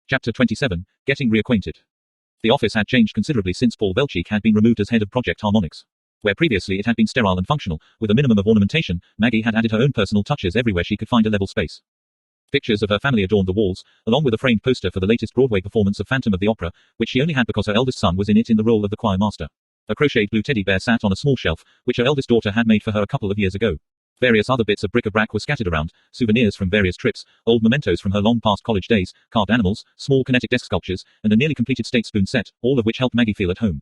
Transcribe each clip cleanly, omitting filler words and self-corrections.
Chapter 27, Getting Reacquainted. The office had changed considerably since Paul Velchik had been removed as head of Project Harmonics. Where previously it had been sterile and functional, with a minimum of ornamentation, Maggie had added her own personal touches everywhere she could find a level space. Pictures of her family adorned the walls, along with a framed poster for the latest Broadway performance of Phantom of the Opera, which she only had because her eldest son was in it in the role of the choir master. A crocheted blue teddy bear sat on a small shelf, which her eldest daughter had made for her a couple of years ago. Various other bits of bric-a-brac were scattered around, souvenirs from various trips, old mementos from her long-past college days, carved animals, small kinetic desk sculptures, and a nearly completed state spoon set, all of which helped Maggie feel at home.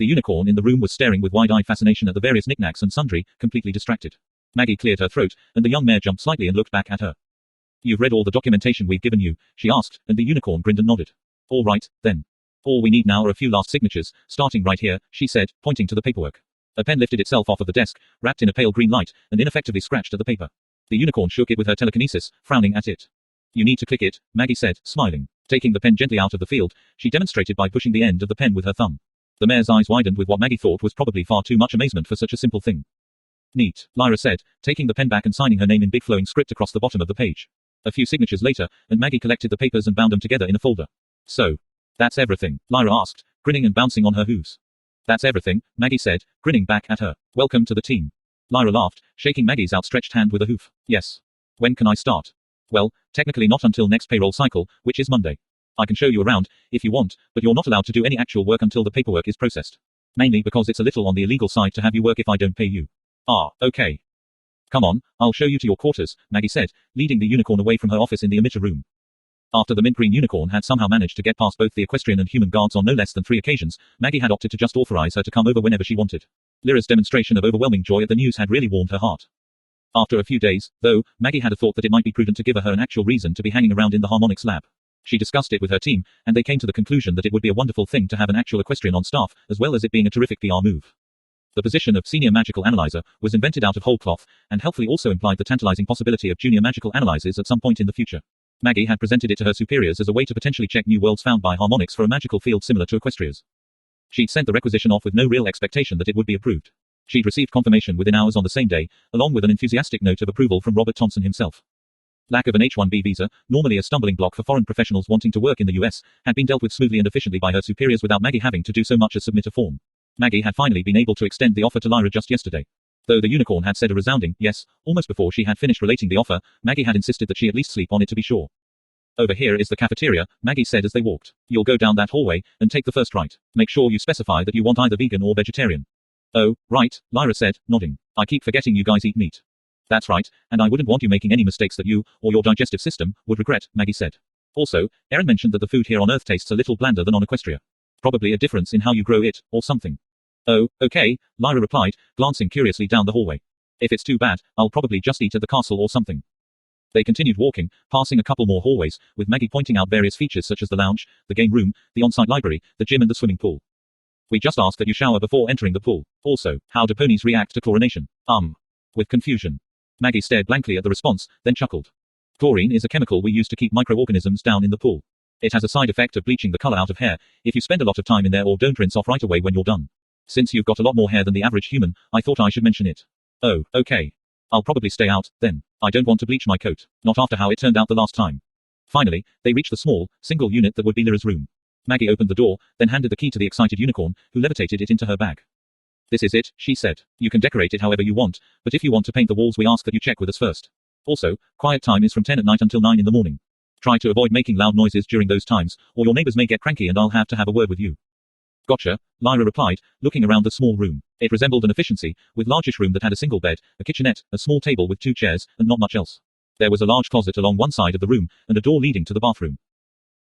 The unicorn in the room was staring with wide-eyed fascination at the various knickknacks and sundry, completely distracted. Maggie cleared her throat, and the young mare jumped slightly and looked back at her. "You've read all the documentation we've given you?" she asked, and the unicorn grinned and nodded. "All right, then. All we need now are a few last signatures, starting right here," she said, pointing to the paperwork. A pen lifted itself off of the desk, wrapped in a pale green light, and ineffectively scratched at the paper. The unicorn shook it with her telekinesis, frowning at it. "You need to click it," Maggie said, smiling. Taking the pen gently out of the field, she demonstrated by pushing the end of the pen with her thumb. The mare's eyes widened with what Maggie thought was probably far too much amazement for such a simple thing. "Neat," Lyra said, taking the pen back and signing her name in big flowing script across the bottom of the page. A few signatures later, and Maggie collected the papers and bound them together in a folder. "So, that's everything?" Lyra asked, grinning and bouncing on her hooves. "That's everything," Maggie said, grinning back at her. "Welcome to the team." Lyra laughed, shaking Maggie's outstretched hand with a hoof. "Yes. When can I start?" "Well, technically not until next payroll cycle, which is Monday. I can show you around, if you want, but you're not allowed to do any actual work until the paperwork is processed. Mainly because it's a little on the illegal side to have you work if I don't pay you." "Ah, okay. Come on, I'll show you to your quarters," Maggie said, leading the unicorn away from her office in the emitter room. After the mint-green unicorn had somehow managed to get past both the equestrian and human guards on no less than 3 occasions, Maggie had opted to just authorize her to come over whenever she wanted. Lyra's demonstration of overwhelming joy at the news had really warmed her heart. After a few days, though, Maggie had a thought that it might be prudent to give her an actual reason to be hanging around in the harmonics lab. She discussed it with her team, and they came to the conclusion that it would be a wonderful thing to have an actual equestrian on staff, as well as it being a terrific PR move. The position of Senior Magical Analyzer was invented out of whole cloth, and helpfully also implied the tantalizing possibility of Junior Magical Analyzers at some point in the future. Maggie had presented it to her superiors as a way to potentially check new worlds found by harmonics for a magical field similar to Equestria's. She'd sent the requisition off with no real expectation that it would be approved. She'd received confirmation within hours on the same day, along with an enthusiastic note of approval from Robert Thompson himself. Lack of an H-1B visa, normally a stumbling block for foreign professionals wanting to work in the US, had been dealt with smoothly and efficiently by her superiors without Maggie having to do so much as submit a form. Maggie had finally been able to extend the offer to Lyra just yesterday. Though the unicorn had said a resounding yes, almost before she had finished relating the offer, Maggie had insisted that she at least sleep on it to be sure. "Over here is the cafeteria," Maggie said as they walked. "You'll go down that hallway, and take the first right. Make sure you specify that you want either vegan or vegetarian." "Oh, right," Lyra said, nodding. "I keep forgetting you guys eat meat." "That's right, and I wouldn't want you making any mistakes that you, or your digestive system, would regret," Maggie said. "Also, Erin mentioned that the food here on Earth tastes a little blander than on Equestria. Probably a difference in how you grow it, or something." "Oh, okay," Lyra replied, glancing curiously down the hallway. "If it's too bad, I'll probably just eat at the castle or something." They continued walking, passing a couple more hallways, with Maggie pointing out various features such as the lounge, the game room, the on-site library, the gym and the swimming pool. "We just ask that you shower before entering the pool. Also, how do ponies react to chlorination?" With confusion. Maggie stared blankly at the response, then chuckled. "Chlorine is a chemical we use to keep microorganisms down in the pool. It has a side effect of bleaching the color out of hair, if you spend a lot of time in there or don't rinse off right away when you're done. Since you've got a lot more hair than the average human, I thought I should mention it." "Oh, okay. I'll probably stay out, then. I don't want to bleach my coat. Not after how it turned out the last time." Finally, they reached the small, single unit that would be Lyra's room. Maggie opened the door, then handed the key to the excited unicorn, who levitated it into her bag. "This is it," she said. "You can decorate it however you want, but if you want to paint the walls we ask that you check with us first. Also, quiet time is from 10 at night until 9 in the morning. Try to avoid making loud noises during those times, or your neighbors may get cranky and I'll have to have a word with you." "Gotcha," Lyra replied, looking around the small room. It resembled an efficiency, with largish room that had a single bed, a kitchenette, a small table with 2 chairs, and not much else. There was a large closet along one side of the room, and a door leading to the bathroom.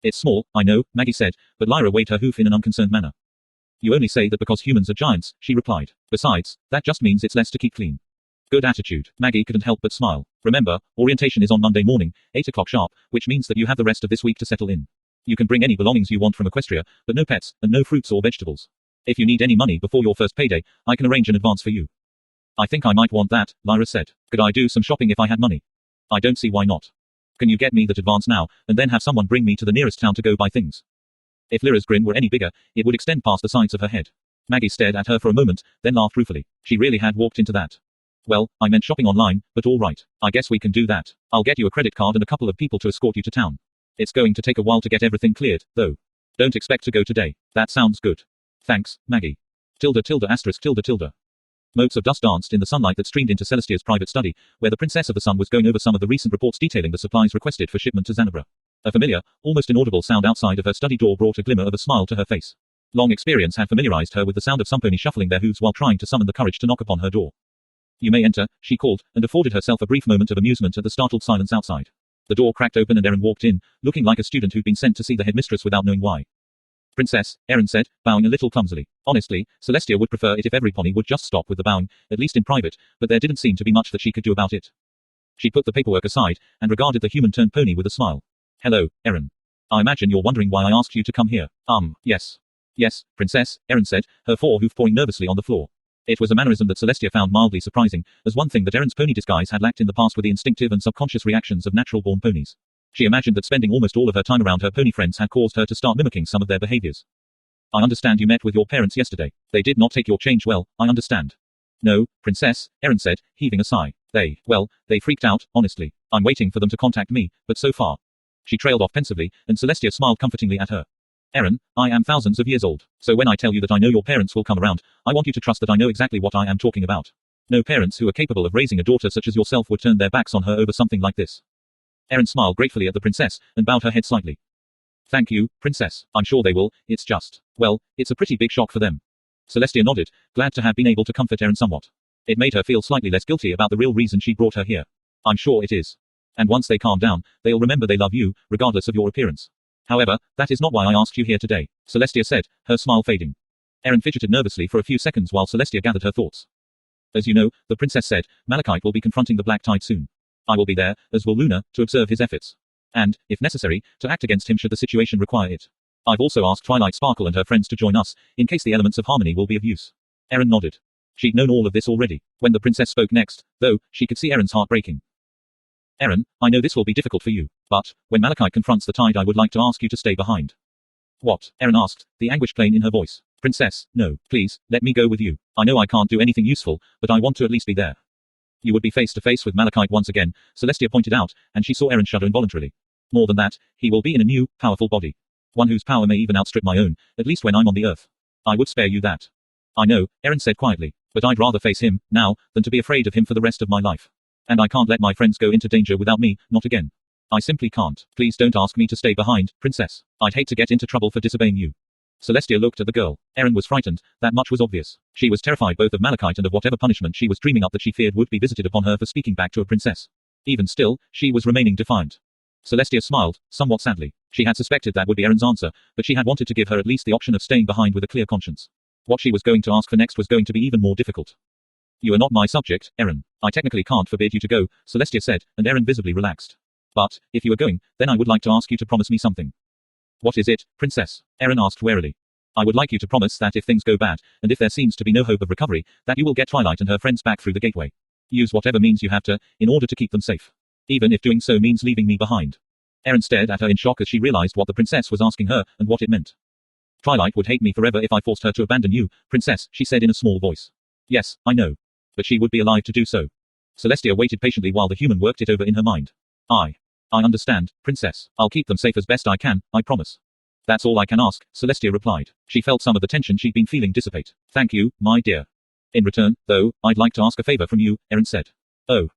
"It's small, I know," Maggie said, but Lyra waved her hoof in an unconcerned manner. "You only say that because humans are giants," she replied. "Besides, that just means it's less to keep clean." Good attitude. Maggie couldn't help but smile. "Remember, orientation is on Monday morning, 8 o'clock sharp, which means that you have the rest of this week to settle in. You can bring any belongings you want from Equestria, but no pets, and no fruits or vegetables. If you need any money before your first payday, I can arrange an advance for you." "I think I might want that," Lyra said. "Could I do some shopping if I had money?" "I don't see why not. Can you get me that advance now, and then have someone bring me to the nearest town to go buy things?" If Lyra's grin were any bigger, it would extend past the sides of her head. Maggie stared at her for a moment, then laughed ruefully. She really had walked into that. "Well, I meant shopping online, but all right. I guess we can do that. I'll get you a credit card and a couple of people to escort you to town." It's going to take a while to get everything cleared, though. Don't expect to go today. That sounds good. Thanks, Maggie. Tilde tilde asterisk tilde tilde. Motes of dust danced in the sunlight that streamed into Celestia's private study, where the Princess of the Sun was going over some of the recent reports detailing the supplies requested for shipment to Zanabra. A familiar, almost inaudible sound outside of her study door brought a glimmer of a smile to her face. Long experience had familiarized her with the sound of some pony shuffling their hooves while trying to summon the courage to knock upon her door. You may enter, she called, and afforded herself a brief moment of amusement at the startled silence outside. The door cracked open and Erin walked in, looking like a student who'd been sent to see the headmistress without knowing why. Princess, Erin said, bowing a little clumsily. Honestly, Celestia would prefer it if every pony would just stop with the bowing, at least in private, but there didn't seem to be much that she could do about it. She put the paperwork aside, and regarded the human-turned pony with a smile. Hello, Erin. I imagine you're wondering why I asked you to come here. Yes. Yes, Princess, Erin said, her forehoof pawing nervously on the floor. It was a mannerism that Celestia found mildly surprising, as one thing that Erin's pony disguise had lacked in the past were the instinctive and subconscious reactions of natural-born ponies. She imagined that spending almost all of her time around her pony friends had caused her to start mimicking some of their behaviors. I understand you met with your parents yesterday. They did not take your change well, I understand. No, Princess, Erin said, heaving a sigh. They freaked out, honestly. I'm waiting for them to contact me, but so far. She trailed off pensively, and Celestia smiled comfortingly at her. Erin, I am thousands of years old, so when I tell you that I know your parents will come around, I want you to trust that I know exactly what I am talking about. No parents who are capable of raising a daughter such as yourself would turn their backs on her over something like this. Erin smiled gratefully at the princess, and bowed her head slightly. Thank you, Princess. I'm sure they will, it's just, well, it's a pretty big shock for them. Celestia nodded, glad to have been able to comfort Erin somewhat. It made her feel slightly less guilty about the real reason she brought her here. I'm sure it is. And once they calm down, they'll remember they love you, regardless of your appearance. However, that is not why I asked you here today, Celestia said, her smile fading. Erin fidgeted nervously for a few seconds while Celestia gathered her thoughts. As you know, the princess said, Malachite will be confronting the Black Tide soon. I will be there, as will Luna, to observe his efforts. And, if necessary, to act against him should the situation require it. I've also asked Twilight Sparkle and her friends to join us, in case the elements of harmony will be of use. Erin nodded. She'd known all of this already. When the princess spoke next, though, she could see Erin's heart breaking. Erin, I know this will be difficult for you, but, when Malachite confronts the Tide I would like to ask you to stay behind. What? Erin asked, the anguish plain in her voice. Princess, no, please, let me go with you. I know I can't do anything useful, but I want to at least be there. You would be face to face with Malachite once again, Celestia pointed out, and she saw Erin shudder involuntarily. More than that, he will be in a new, powerful body. One whose power may even outstrip my own, at least when I'm on the earth. I would spare you that. I know, Erin said quietly, but I'd rather face him, now, than to be afraid of him for the rest of my life. And I can't let my friends go into danger without me, not again. I simply can't. Please don't ask me to stay behind, Princess. I'd hate to get into trouble for disobeying you. Celestia looked at the girl. Erin was frightened, that much was obvious. She was terrified both of Malachite and of whatever punishment she was dreaming up that she feared would be visited upon her for speaking back to a princess. Even still, she was remaining defiant. Celestia smiled, somewhat sadly. She had suspected that would be Erin's answer, but she had wanted to give her at least the option of staying behind with a clear conscience. What she was going to ask for next was going to be even more difficult. You are not my subject, Erin. I technically can't forbid you to go, Celestia said, and Erin visibly relaxed. But, if you are going, then I would like to ask you to promise me something. What is it, Princess? Erin asked warily. I would like you to promise that if things go bad, and if there seems to be no hope of recovery, that you will get Twilight and her friends back through the gateway. Use whatever means you have to, in order to keep them safe. Even if doing so means leaving me behind. Erin stared at her in shock as she realized what the princess was asking her, and what it meant. Twilight would hate me forever if I forced her to abandon you, Princess, she said in a small voice. Yes, I know. But she would be alive to do so. Celestia waited patiently while the human worked it over in her mind. I understand, Princess. I'll keep them safe as best I can, I promise. That's all I can ask, Celestia replied. She felt some of the tension she'd been feeling dissipate. Thank you, my dear. In return, though, I'd like to ask a favor from you, Erin said. Oh.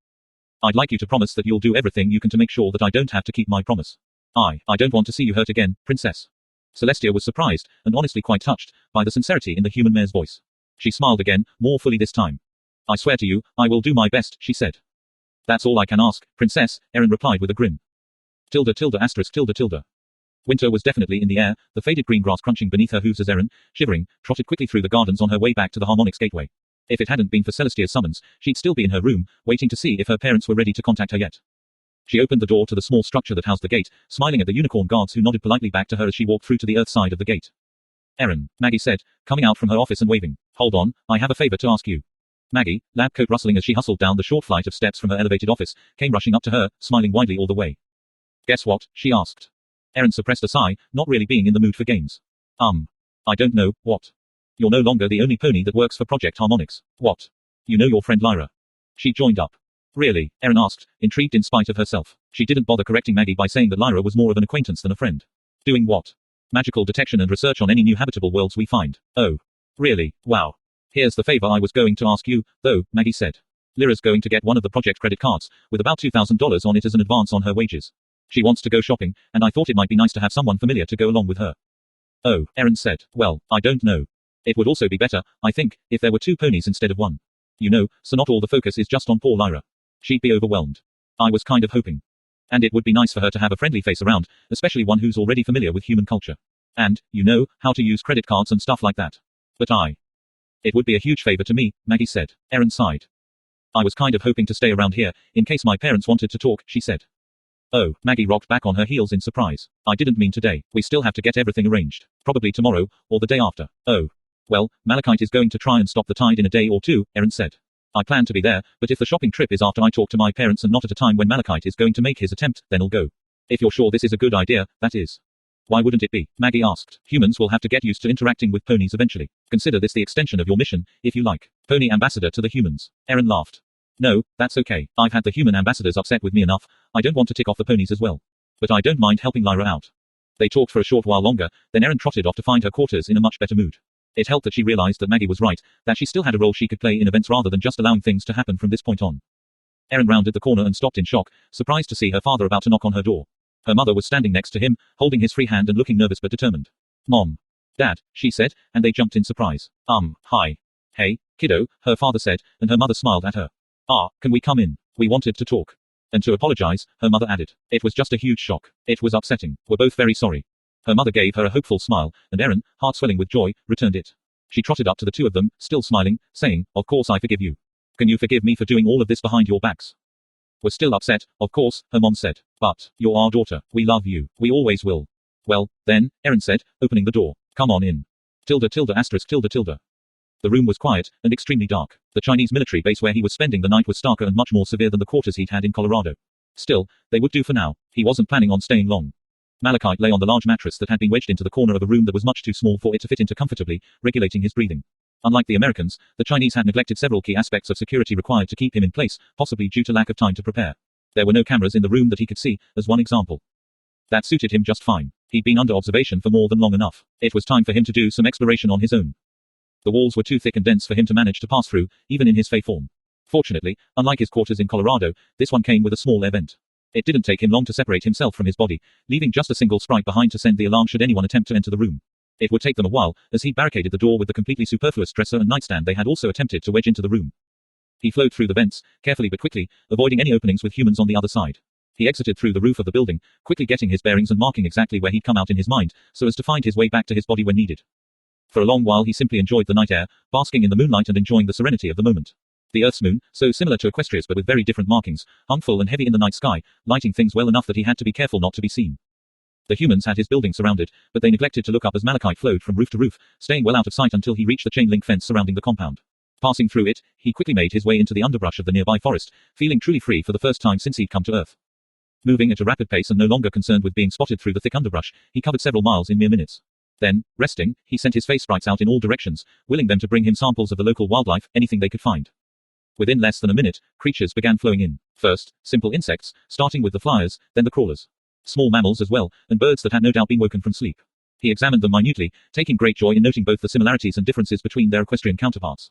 I'd like you to promise that you'll do everything you can to make sure that I don't have to keep my promise. I don't want to see you hurt again, Princess. Celestia was surprised, and honestly quite touched, by the sincerity in the human mare's voice. She smiled again, more fully this time. I swear to you, I will do my best, she said. That's all I can ask, Princess, Erin replied with a grin. Tilde tilde asterisk tilde tilde. Winter was definitely in the air, the faded green grass crunching beneath her hooves as Erin, shivering, trotted quickly through the gardens on her way back to the Harmonics gateway. If it hadn't been for Celestia's summons, she'd still be in her room, waiting to see if her parents were ready to contact her yet. She opened the door to the small structure that housed the gate, smiling at the unicorn guards who nodded politely back to her as she walked through to the earth side of the gate. Erin, Maggie said, coming out from her office and waving. Hold on, I have a favor to ask you. Maggie, lab coat rustling as she hustled down the short flight of steps from her elevated office, came rushing up to her, smiling widely all the way. Guess what? She asked. Erin suppressed a sigh, not really being in the mood for games. I don't know, what? You're no longer the only pony that works for Project Harmonics. What? You know your friend Lyra. She joined up. Really? Erin asked, intrigued in spite of herself. She didn't bother correcting Maggie by saying that Lyra was more of an acquaintance than a friend. Doing what? Magical detection and research on any new habitable worlds we find. Oh. Really? Wow. Here's the favor I was going to ask you, though, Maggie said. Lyra's going to get one of the project credit cards, with about $2,000 on it as an advance on her wages. She wants to go shopping, and I thought it might be nice to have someone familiar to go along with her. Oh, Erin said. Well, I don't know. It would also be better, I think, if there were 2 ponies instead of 1. You know, so not all the focus is just on poor Lyra. She'd be overwhelmed. I was kind of hoping. And it would be nice for her to have a friendly face around, especially one who's already familiar with human culture. And, you know, how to use credit cards and stuff like that. But It would be a huge favor to me, Maggie said. Erin sighed. I was kind of hoping to stay around here, in case my parents wanted to talk, she said. Oh, Maggie rocked back on her heels in surprise. I didn't mean today. We still have to get everything arranged. Probably tomorrow, or the day after. Oh. Well, Malachite is going to try and stop the tide in a day or 2, Erin said. I plan to be there, but if the shopping trip is after I talk to my parents and not at a time when Malachite is going to make his attempt, then I'll go. If you're sure this is a good idea, that is. Why wouldn't it be? Maggie asked. Humans will have to get used to interacting with ponies eventually. Consider this the extension of your mission, if you like. Pony ambassador to the humans. Erin laughed. No, that's okay. I've had the human ambassadors upset with me enough. I don't want to tick off the ponies as well. But I don't mind helping Lyra out. They talked for a short while longer, then Erin trotted off to find her quarters in a much better mood. It helped that she realized that Maggie was right, that she still had a role she could play in events rather than just allowing things to happen from this point on. Erin rounded the corner and stopped in shock, surprised to see her father about to knock on her door. Her mother was standing next to him, holding his free hand and looking nervous but determined. Mom. Dad, she said, and they jumped in surprise. Hi. Hey, kiddo, her father said, and her mother smiled at her. Can we come in? We wanted to talk. And to apologize, her mother added. It was just a huge shock. It was upsetting. We're both very sorry. Her mother gave her a hopeful smile, and Erin, heart swelling with joy, returned it. She trotted up to the 2 of them, still smiling, saying, Of course I forgive you. Can you forgive me for doing all of this behind your backs? We're still upset, of course, her mom said. But, you're our daughter. We love you. We always will. Well, then, Erin said, opening the door. Come on in. Tilde. The room was quiet, and extremely dark. The Chinese military base where he was spending the night was starker and much more severe than the quarters he'd had in Colorado. Still, they would do for now. He wasn't planning on staying long. Malachite lay on the large mattress that had been wedged into the corner of a room that was much too small for it to fit into comfortably, regulating his breathing. Unlike the Americans, the Chinese had neglected several key aspects of security required to keep him in place, possibly due to lack of time to prepare. There were no cameras in the room that he could see, as one example. That suited him just fine. He'd been under observation for more than long enough. It was time for him to do some exploration on his own. The walls were too thick and dense for him to manage to pass through, even in his Fey form. Fortunately, unlike his quarters in Colorado, this one came with a small air vent. It didn't take him long to separate himself from his body, leaving just a single sprite behind to send the alarm should anyone attempt to enter the room. It would take them a while, as he barricaded the door with the completely superfluous dresser and nightstand they had also attempted to wedge into the room. He flowed through the vents, carefully but quickly, avoiding any openings with humans on the other side. He exited through the roof of the building, quickly getting his bearings and marking exactly where he'd come out in his mind, so as to find his way back to his body when needed. For a long while he simply enjoyed the night air, basking in the moonlight and enjoying the serenity of the moment. The Earth's moon, so similar to Equestria's but with very different markings, hung full and heavy in the night sky, lighting things well enough that he had to be careful not to be seen. The humans had his building surrounded, but they neglected to look up as Malachite flowed from roof to roof, staying well out of sight until he reached the chain-link fence surrounding the compound. Passing through it, he quickly made his way into the underbrush of the nearby forest, feeling truly free for the first time since he'd come to Earth. Moving at a rapid pace and no longer concerned with being spotted through the thick underbrush, he covered several miles in mere minutes. Then, resting, he sent his face sprites out in all directions, willing them to bring him samples of the local wildlife, anything they could find. Within less than a minute, creatures began flowing in. First, simple insects, starting with the flyers, then the crawlers. Small mammals as well, and birds that had no doubt been woken from sleep. He examined them minutely, taking great joy in noting both the similarities and differences between their equestrian counterparts.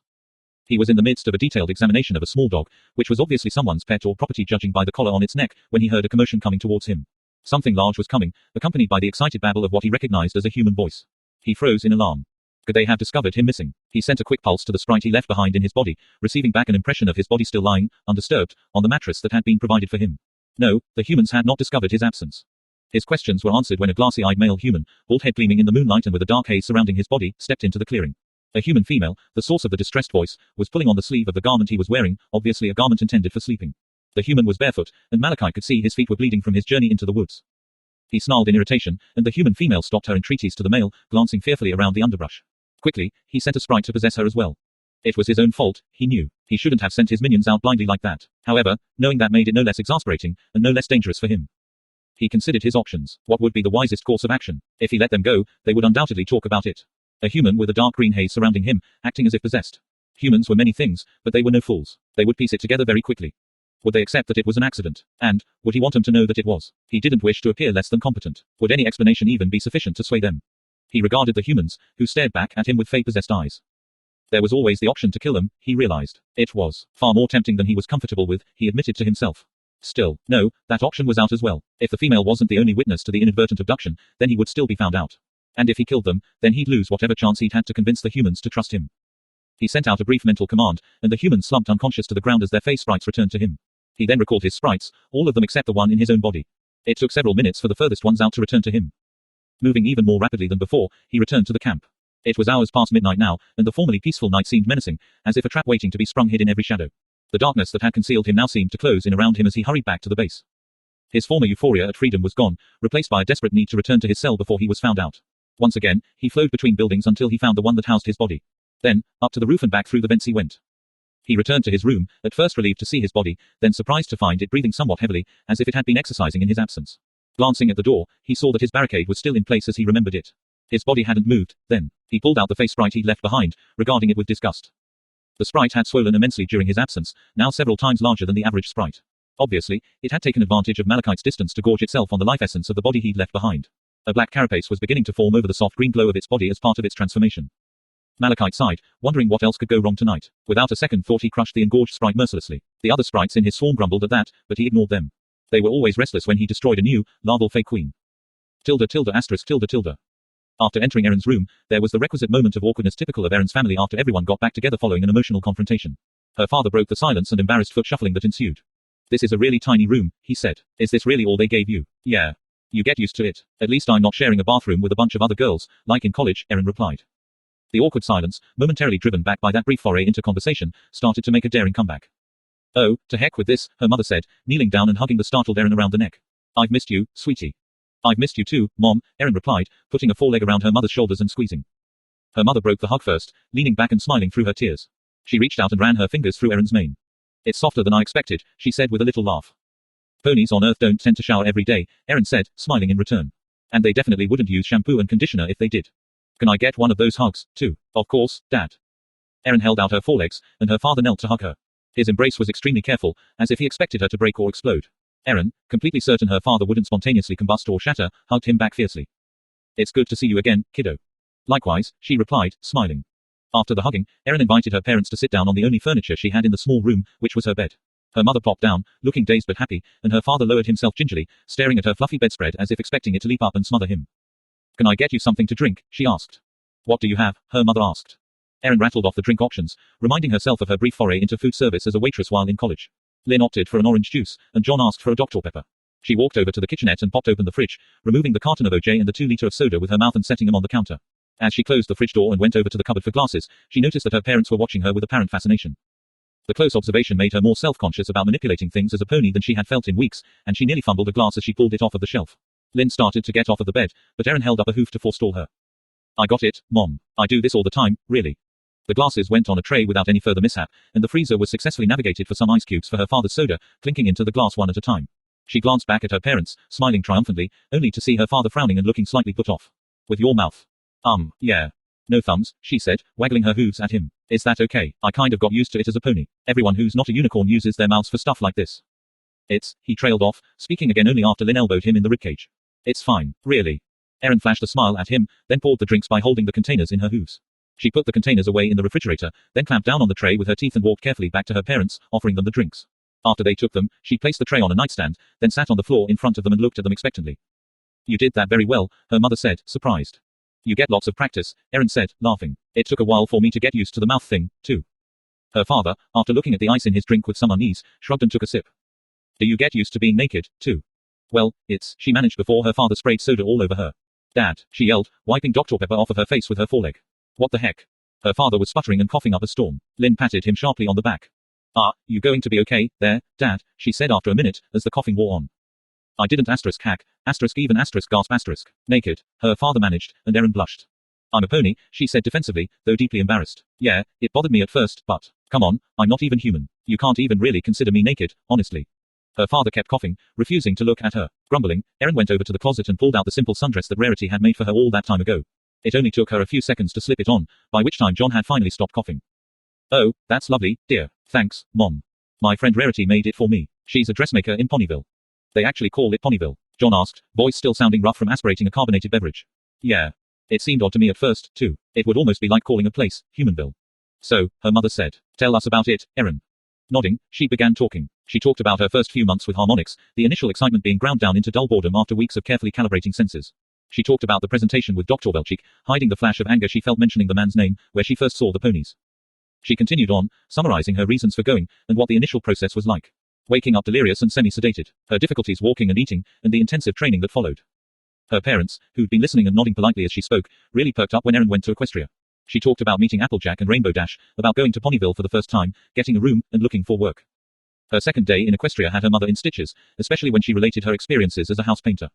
He was in the midst of a detailed examination of a small dog, which was obviously someone's pet or property judging by the collar on its neck, when he heard a commotion coming towards him. Something large was coming, accompanied by the excited babble of what he recognized as a human voice. He froze in alarm. Could they have discovered him missing? He sent a quick pulse to the sprite he left behind in his body, receiving back an impression of his body still lying, undisturbed, on the mattress that had been provided for him. No, the humans had not discovered his absence. His questions were answered when a glassy-eyed male human, bald head gleaming in the moonlight and with a dark haze surrounding his body, stepped into the clearing. A human female, the source of the distressed voice, was pulling on the sleeve of the garment he was wearing, obviously a garment intended for sleeping. The human was barefoot, and Malachite could see his feet were bleeding from his journey into the woods. He snarled in irritation, and the human female stopped her entreaties to the male, glancing fearfully around the underbrush. Quickly, he sent a sprite to possess her as well. It was his own fault, he knew. He shouldn't have sent his minions out blindly like that. However, knowing that made it no less exasperating, and no less dangerous for him. He considered his options. What would be the wisest course of action? If he let them go, they would undoubtedly talk about it. A human with a dark green haze surrounding him, acting as if possessed. Humans were many things, but they were no fools. They would piece it together very quickly. Would they accept that it was an accident? And, would he want them to know that it was? He didn't wish to appear less than competent. Would any explanation even be sufficient to sway them? He regarded the humans, who stared back at him with fate-possessed eyes. There was always the option to kill them, he realized. It was far more tempting than he was comfortable with, he admitted to himself. Still, no, that option was out as well. If the female wasn't the only witness to the inadvertent abduction, then he would still be found out. And if he killed them, then he'd lose whatever chance he'd had to convince the humans to trust him. He sent out a brief mental command, and the humans slumped unconscious to the ground as their face sprites returned to him. He then recalled his sprites, all of them except the one in his own body. It took several minutes for the furthest ones out to return to him. Moving even more rapidly than before, he returned to the camp. It was hours past midnight now, and the formerly peaceful night seemed menacing, as if a trap waiting to be sprung hid in every shadow. The darkness that had concealed him now seemed to close in around him as he hurried back to the base. His former euphoria at freedom was gone, replaced by a desperate need to return to his cell before he was found out. Once again, he flowed between buildings until he found the one that housed his body. Then, up to the roof and back through the vents he went. He returned to his room, at first relieved to see his body, then surprised to find it breathing somewhat heavily, as if it had been exercising in his absence. Glancing at the door, he saw that his barricade was still in place as he remembered it. His body hadn't moved. Then, he pulled out the face sprite he'd left behind, regarding it with disgust. The sprite had swollen immensely during his absence, now several times larger than the average sprite. Obviously, it had taken advantage of Malachite's distance to gorge itself on the life essence of the body he'd left behind. A black carapace was beginning to form over the soft green glow of its body as part of its transformation. Malachite sighed, wondering what else could go wrong tonight. Without a second thought he crushed the engorged sprite mercilessly. The other sprites in his swarm grumbled at that, but he ignored them. They were always restless when he destroyed a new, larval fey queen. Tilde tilde asterisk tilde tilde. After entering Erin's room, there was the requisite moment of awkwardness typical of Erin's family after everyone got back together following an emotional confrontation. Her father broke the silence and embarrassed foot shuffling that ensued. This is a really tiny room, he said. Is this really all they gave you? Yeah. You get used to it. At least I'm not sharing a bathroom with a bunch of other girls, like in college, Erin replied. The awkward silence, momentarily driven back by that brief foray into conversation, started to make a daring comeback. Oh, to heck with this, her mother said, kneeling down and hugging the startled Erin around the neck. I've missed you, sweetie. I've missed you too, Mom, Erin replied, putting a foreleg around her mother's shoulders and squeezing. Her mother broke the hug first, leaning back and smiling through her tears. She reached out and ran her fingers through Erin's mane. It's softer than I expected, she said with a little laugh. Ponies on Earth don't tend to shower every day, Erin said, smiling in return. And they definitely wouldn't use shampoo and conditioner if they did. Can I get one of those hugs, too? Of course, Dad. Erin held out her forelegs, and her father knelt to hug her. His embrace was extremely careful, as if he expected her to break or explode. Erin, completely certain her father wouldn't spontaneously combust or shatter, hugged him back fiercely. It's good to see you again, kiddo. Likewise, she replied, smiling. After the hugging, Erin invited her parents to sit down on the only furniture she had in the small room, which was her bed. Her mother plopped down, looking dazed but happy, and her father lowered himself gingerly, staring at her fluffy bedspread as if expecting it to leap up and smother him. Can I get you something to drink? She asked. What do you have? Her mother asked. Erin rattled off the drink options, reminding herself of her brief foray into food service as a waitress while in college. Lynn opted for an orange juice, and John asked for a Dr. Pepper. She walked over to the kitchenette and popped open the fridge, removing the carton of OJ and the 2-liter of soda with her mouth and setting them on the counter. As she closed the fridge door and went over to the cupboard for glasses, she noticed that her parents were watching her with apparent fascination. The close observation made her more self-conscious about manipulating things as a pony than she had felt in weeks, and she nearly fumbled a glass as she pulled it off of the shelf. Lynn started to get off of the bed, but Erin held up a hoof to forestall her. I got it, Mom. I do this all the time, really. The glasses went on a tray without any further mishap, and the freezer was successfully navigated for some ice cubes for her father's soda, clinking into the glass one at a time. She glanced back at her parents, smiling triumphantly, only to see her father frowning and looking slightly put off. With your mouth. Yeah. No thumbs, she said, waggling her hooves at him. Is that okay? I kind of got used to it as a pony. Everyone who's not a unicorn uses their mouths for stuff like this. He trailed off, speaking again only after Lynn elbowed him in the ribcage. It's fine, really. Erin flashed a smile at him, then poured the drinks by holding the containers in her hooves. She put the containers away in the refrigerator, then clamped down on the tray with her teeth and walked carefully back to her parents, offering them the drinks. After they took them, she placed the tray on a nightstand, then sat on the floor in front of them and looked at them expectantly. You did that very well, her mother said, surprised. You get lots of practice, Erin said, laughing. It took a while for me to get used to the mouth thing, too. Her father, after looking at the ice in his drink with some unease, shrugged and took a sip. Do you get used to being naked, too? Well, she managed before her father sprayed soda all over her. Dad, she yelled, wiping Dr. Pepper off of her face with her foreleg. What the heck? Her father was sputtering and coughing up a storm. Lynn patted him sharply on the back. You going to be okay, there, Dad, she said after a minute, as the coughing wore on. I didn't hack, even gasp. Naked, her father managed, and Erin blushed. I'm a pony, she said defensively, though deeply embarrassed. Yeah, it bothered me at first, but, come on, I'm not even human. You can't even really consider me naked, honestly. Her father kept coughing, refusing to look at her. Grumbling, Erin went over to the closet and pulled out the simple sundress that Rarity had made for her all that time ago. It only took her a few seconds to slip it on, by which time John had finally stopped coughing. Oh, that's lovely, dear. Thanks, Mom. My friend Rarity made it for me. She's a dressmaker in Ponyville. They actually call it Ponyville, John asked, voice still sounding rough from aspirating a carbonated beverage. Yeah. It seemed odd to me at first, too. It would almost be like calling a place, Humanville. So, her mother said. Tell us about it, Erin. Nodding, she began talking. She talked about her first few months with harmonics, the initial excitement being ground down into dull boredom after weeks of carefully calibrating senses. She talked about the presentation with Dr. Velchik, hiding the flash of anger she felt mentioning the man's name, where she first saw the ponies. She continued on, summarizing her reasons for going, and what the initial process was like. Waking up delirious and semi-sedated, her difficulties walking and eating, and the intensive training that followed. Her parents, who'd been listening and nodding politely as she spoke, really perked up when Erin went to Equestria. She talked about meeting Applejack and Rainbow Dash, about going to Ponyville for the first time, getting a room, and looking for work. Her second day in Equestria had her mother in stitches, especially when she related her experiences as a house painter.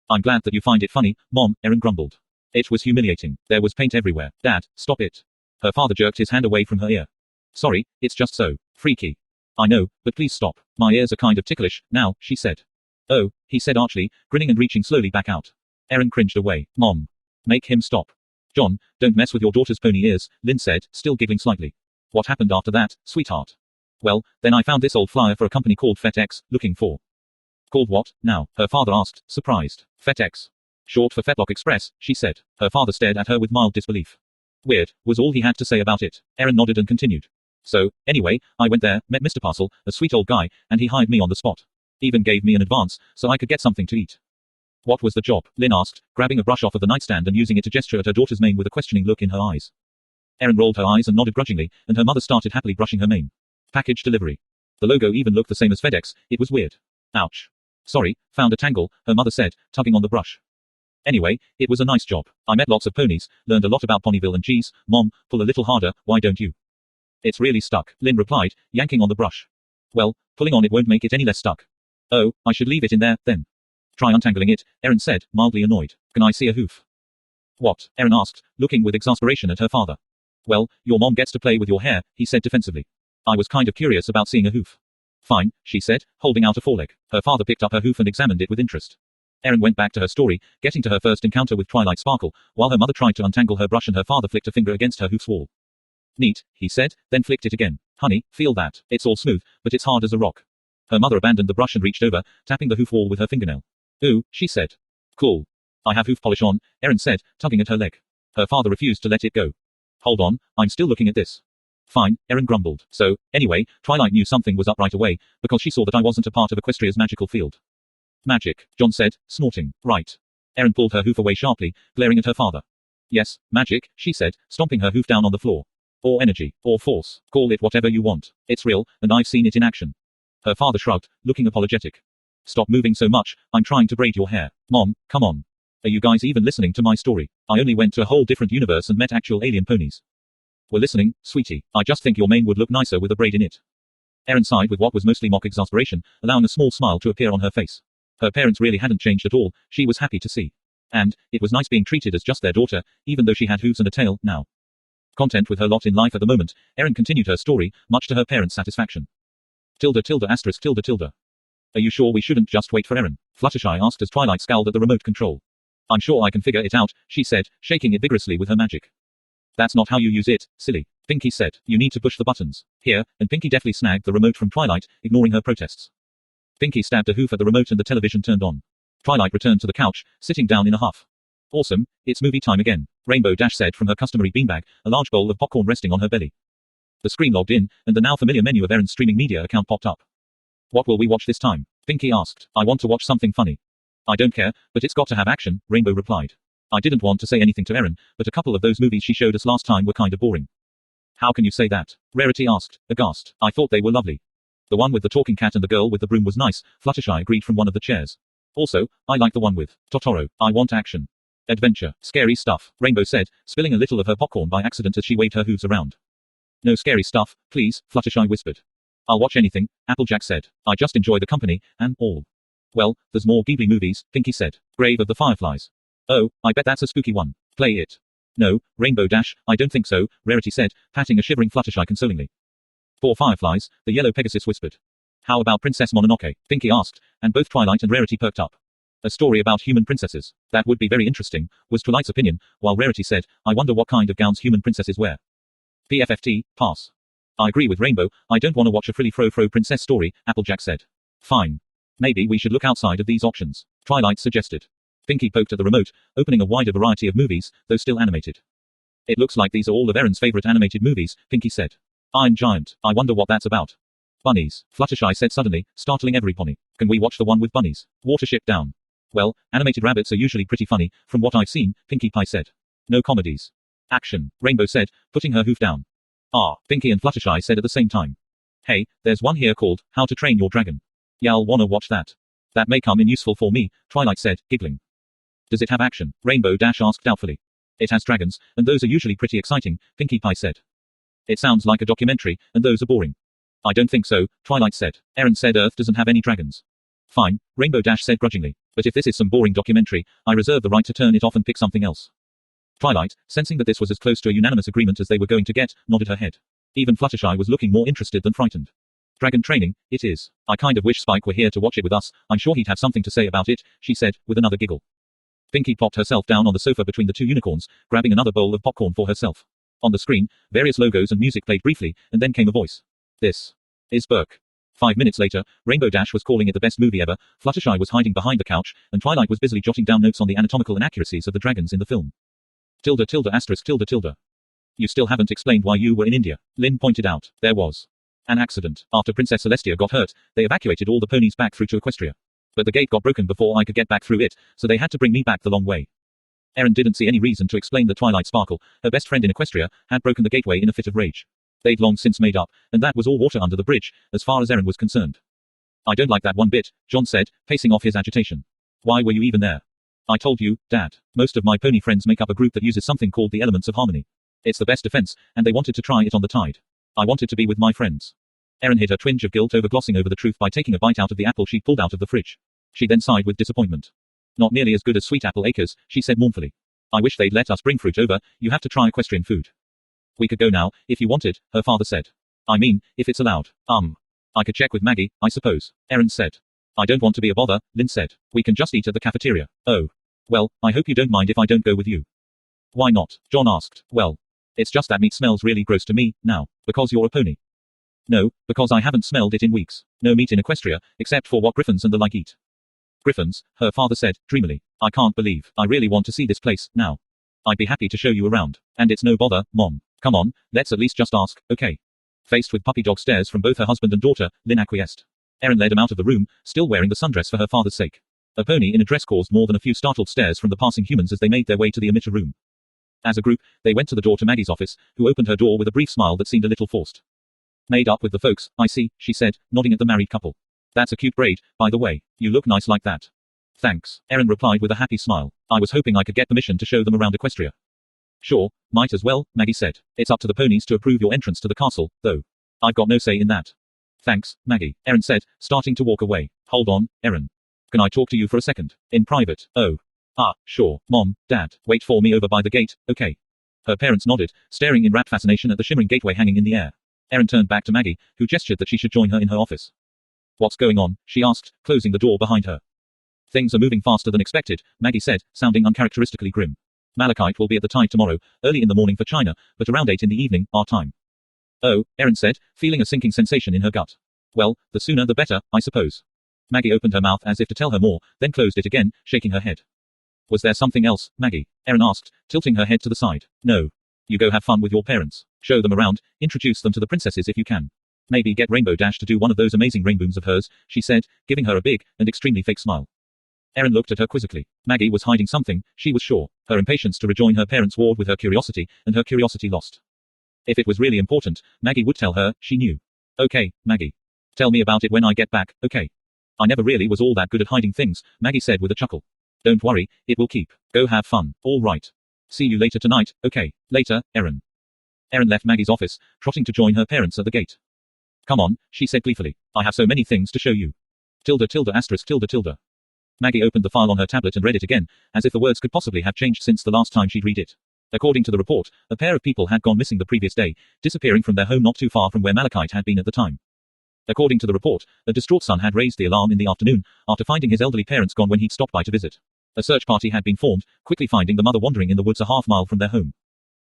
I'm glad that you find it funny, Mom, Erin grumbled. It was humiliating. There was paint everywhere. Dad, stop it. Her father jerked his hand away from her ear. Sorry, it's just so freaky. I know, but please stop. My ears are kind of ticklish, now, she said. Oh, he said archly, grinning and reaching slowly back out. Erin cringed away. Mom. Make him stop. John, don't mess with your daughter's pony ears, Lynn said, still giggling slightly. What happened after that, sweetheart? Well, then I found this old flyer for a company called FetX, looking for. Called what, now? Her father asked, surprised. FetX. Short for Fetlock Express, she said. Her father stared at her with mild disbelief. Weird, was all he had to say about it. Erin nodded and continued. So, anyway, I went there, met Mr. Parcel, a sweet old guy, and he hired me on the spot. Even gave me an advance, so I could get something to eat. What was the job? Lynn asked, grabbing a brush off of the nightstand and using it to gesture at her daughter's mane with a questioning look in her eyes. Erin rolled her eyes and nodded grudgingly, and her mother started happily brushing her mane. Package delivery. The logo even looked the same as FedEx, it was weird. Ouch. Sorry, found a tangle, her mother said, tugging on the brush. Anyway, it was a nice job. I met lots of ponies, learned a lot about Ponyville and geez, Mom, pull a little harder, why don't you? It's really stuck, Lynn replied, yanking on the brush. Well, pulling on it won't make it any less stuck. Oh, I should leave it in there, then. Try untangling it, Erin said, mildly annoyed. Can I see a hoof? What? Erin asked, looking with exasperation at her father. Well, your mom gets to play with your hair, he said defensively. I was kind of curious about seeing a hoof. Fine, she said, holding out a foreleg. Her father picked up her hoof and examined it with interest. Erin went back to her story, getting to her first encounter with Twilight Sparkle, while her mother tried to untangle her brush and her father flicked a finger against her hoof's wall. Neat, he said, then flicked it again. Honey, feel that. It's all smooth, but it's hard as a rock. Her mother abandoned the brush and reached over, tapping the hoof wall with her fingernail. Ooh, she said. Cool. I have hoof polish on, Erin said, tugging at her leg. Her father refused to let it go. Hold on, I'm still looking at this. Fine, Erin grumbled. So, anyway, Twilight knew something was up right away, because she saw that I wasn't a part of Equestria's magical field. Magic, John said, snorting. Right. Erin pulled her hoof away sharply, glaring at her father. Yes, magic, she said, stomping her hoof down on the floor. Or energy, or force, call it whatever you want. It's real, and I've seen it in action. Her father shrugged, looking apologetic. Stop moving so much, I'm trying to braid your hair. Mom, come on. Are you guys even listening to my story? I only went to a whole different universe and met actual alien ponies. We're listening, sweetie. I just think your mane would look nicer with a braid in it. Erin sighed with what was mostly mock exasperation, allowing a small smile to appear on her face. Her parents really hadn't changed at all, she was happy to see. And, it was nice being treated as just their daughter, even though she had hooves and a tail, now. Content with her lot in life at the moment, Erin continued her story, much to her parents' satisfaction. Tilde tilde asterisk tilde tilde. Are you sure we shouldn't just wait for Erin? Fluttershy asked as Twilight scowled at the remote control. I'm sure I can figure it out, she said, shaking it vigorously with her magic. That's not how you use it, silly. Pinky said, you need to push the buttons. Here, and Pinky deftly snagged the remote from Twilight, ignoring her protests. Pinky stabbed a hoof at the remote and the television turned on. Twilight returned to the couch, sitting down in a huff. Awesome, it's movie time again, Rainbow Dash said from her customary beanbag, a large bowl of popcorn resting on her belly. The screen logged in, and the now familiar menu of Erin's streaming media account popped up. What will we watch this time? Pinky asked. I want to watch something funny. I don't care, but it's got to have action, Rainbow replied. I didn't want to say anything to Erin, but a couple of those movies she showed us last time were kinda boring. How can you say that? Rarity asked, aghast. I thought they were lovely. The one with the talking cat and the girl with the broom was nice, Fluttershy agreed from one of the chairs. Also, I like the one with Totoro. I want action. Adventure, scary stuff, Rainbow said, spilling a little of her popcorn by accident as she waved her hooves around. No scary stuff, please, Fluttershy whispered. I'll watch anything, Applejack said. I just enjoy the company, and all. Well, there's more Ghibli movies, Pinky said. Grave of the Fireflies. Oh, I bet that's a spooky one. Play it. No, Rainbow Dash, I don't think so, Rarity said, patting a shivering Fluttershy consolingly. Poor Fireflies, the yellow Pegasus whispered. How about Princess Mononoke? Pinky asked, and both Twilight and Rarity perked up. A story about human princesses. That would be very interesting, was Twilight's opinion, while Rarity said, I wonder what kind of gowns human princesses wear. PFFT, pass. I agree with Rainbow, I don't want to watch a frilly fro-fro princess story, Applejack said. Fine. Maybe we should look outside of these options, Twilight suggested. Pinkie poked at the remote, opening a wider variety of movies, though still animated. It looks like these are all of Erin's favorite animated movies, Pinkie said. Iron Giant, I wonder what that's about. Bunnies, Fluttershy said suddenly, startling every pony. Can we watch the one with bunnies? Watership Down. Well, animated rabbits are usually pretty funny, from what I've seen, Pinkie Pie said. No comedies. Action, Rainbow said, putting her hoof down. Ah, Pinkie and Fluttershy said at the same time. Hey, there's one here called, How to Train Your Dragon. Y'all wanna watch that? That may come in useful for me, Twilight said, giggling. Does it have action? Rainbow asked doubtfully. It has dragons, and those are usually pretty exciting, Pinkie Pie said. It sounds like a documentary, and those are boring. I don't think so, Twilight said. Erin said Earth doesn't have any dragons. Fine, Rainbow said grudgingly. But if this is some boring documentary, I reserve the right to turn it off and pick something else. Twilight, sensing that this was as close to a unanimous agreement as they were going to get, nodded her head. Even Fluttershy was looking more interested than frightened. Dragon training, it is. I kind of wish Spike were here to watch it with us, I'm sure he'd have something to say about it, she said, with another giggle. Pinkie plopped herself down on the sofa between the two unicorns, grabbing another bowl of popcorn for herself. On the screen, various logos and music played briefly, and then came a voice. This is Burke. 5 minutes later, Rainbow was calling it the best movie ever, Fluttershy was hiding behind the couch, and Twilight was busily jotting down notes on the anatomical inaccuracies of the dragons in the film. *****. You still haven't explained why you were in India, Lynn pointed out. There was an accident. After Princess Celestia got hurt, they evacuated all the ponies back through to Equestria. But the gate got broken before I could get back through it, so they had to bring me back the long way. Erin didn't see any reason to explain that Twilight Sparkle, her best friend in Equestria, had broken the gateway in a fit of rage. They'd long since made up, and that was all water under the bridge, as far as Erin was concerned. I don't like that one bit, John said, pacing off his agitation. Why were you even there? I told you, Dad. Most of my pony friends make up a group that uses something called the Elements of Harmony. It's the best defense, and they wanted to try it on the tide. I wanted to be with my friends. Erin hid her twinge of guilt over glossing over the truth by taking a bite out of the apple she pulled out of the fridge. She then sighed with disappointment. Not nearly as good as Sweet Apple Acres, she said mournfully. I wish they'd let us bring fruit over, you have to try equestrian food. We could go now, if you wanted, her father said. I mean, if it's allowed. I could check with Maggie, I suppose, Erin said. I don't want to be a bother, Lynn said. We can just eat at the cafeteria. Oh. Well, I hope you don't mind if I don't go with you. Why not? John asked. Well, it's just that meat smells really gross to me, now, because you're a pony. No, because I haven't smelled it in weeks. No meat in Equestria, except for what griffins and the like eat. Griffins, her father said, dreamily. I can't believe. I really want to see this place, now. I'd be happy to show you around. And it's no bother, Mom. Come on, let's at least just ask, okay? Faced with puppy dog stares from both her husband and daughter, Lynn acquiesced. Erin led him out of the room, still wearing the sundress for her father's sake. A pony in a dress caused more than a few startled stares from the passing humans as they made their way to the emitter room. As a group, they went to the door to Maggie's office, who opened her door with a brief smile that seemed a little forced. Made up with the folks, I see, she said, nodding at the married couple. That's a cute braid, by the way. You look nice like that. Thanks, Erin replied with a happy smile. I was hoping I could get permission to show them around Equestria. Sure, might as well, Maggie said. It's up to the ponies to approve your entrance to the castle, though. I've got no say in that. Thanks, Maggie, Erin said, starting to walk away. Hold on, Erin. Can I talk to you for a second? In private? Oh. Sure, Mom, Dad, wait for me over by the gate, okay? Her parents nodded, staring in rapt fascination at the shimmering gateway hanging in the air. Erin turned back to Maggie, who gestured that she should join her in her office. What's going on? She asked, closing the door behind her. Things are moving faster than expected, Maggie said, sounding uncharacteristically grim. Malachite will be at the tide tomorrow, early in the morning for China, but around 8 in the evening, our time. Oh, Erin said, feeling a sinking sensation in her gut. Well, the sooner the better, I suppose. Maggie opened her mouth as if to tell her more, then closed it again, shaking her head. Was there something else, Maggie? Erin asked, tilting her head to the side. No. You go have fun with your parents. Show them around, introduce them to the princesses if you can. Maybe get Rainbow to do one of those amazing rainbooms of hers, she said, giving her a big, and extremely fake smile. Erin looked at her quizzically. Maggie was hiding something, she was sure. Her impatience to rejoin her parents warred with her curiosity, and her curiosity lost. If it was really important, Maggie would tell her, she knew. Okay, Maggie. Tell me about it when I get back, okay? I never really was all that good at hiding things, Maggie said with a chuckle. Don't worry, it will keep. Go have fun, all right. See you later tonight, okay? Later, Erin. Erin left Maggie's office, trotting to join her parents at the gate. Come on, she said gleefully. I have so many things to show you. *****. Maggie opened the file on her tablet and read it again, as if the words could possibly have changed since the last time she'd read it. According to the report, a pair of people had gone missing the previous day, disappearing from their home not too far from where Malachite had been at the time. According to the report, a distraught son had raised the alarm in the afternoon, after finding his elderly parents gone when he'd stopped by to visit. A search party had been formed, quickly finding the mother wandering in the woods a half-mile from their home.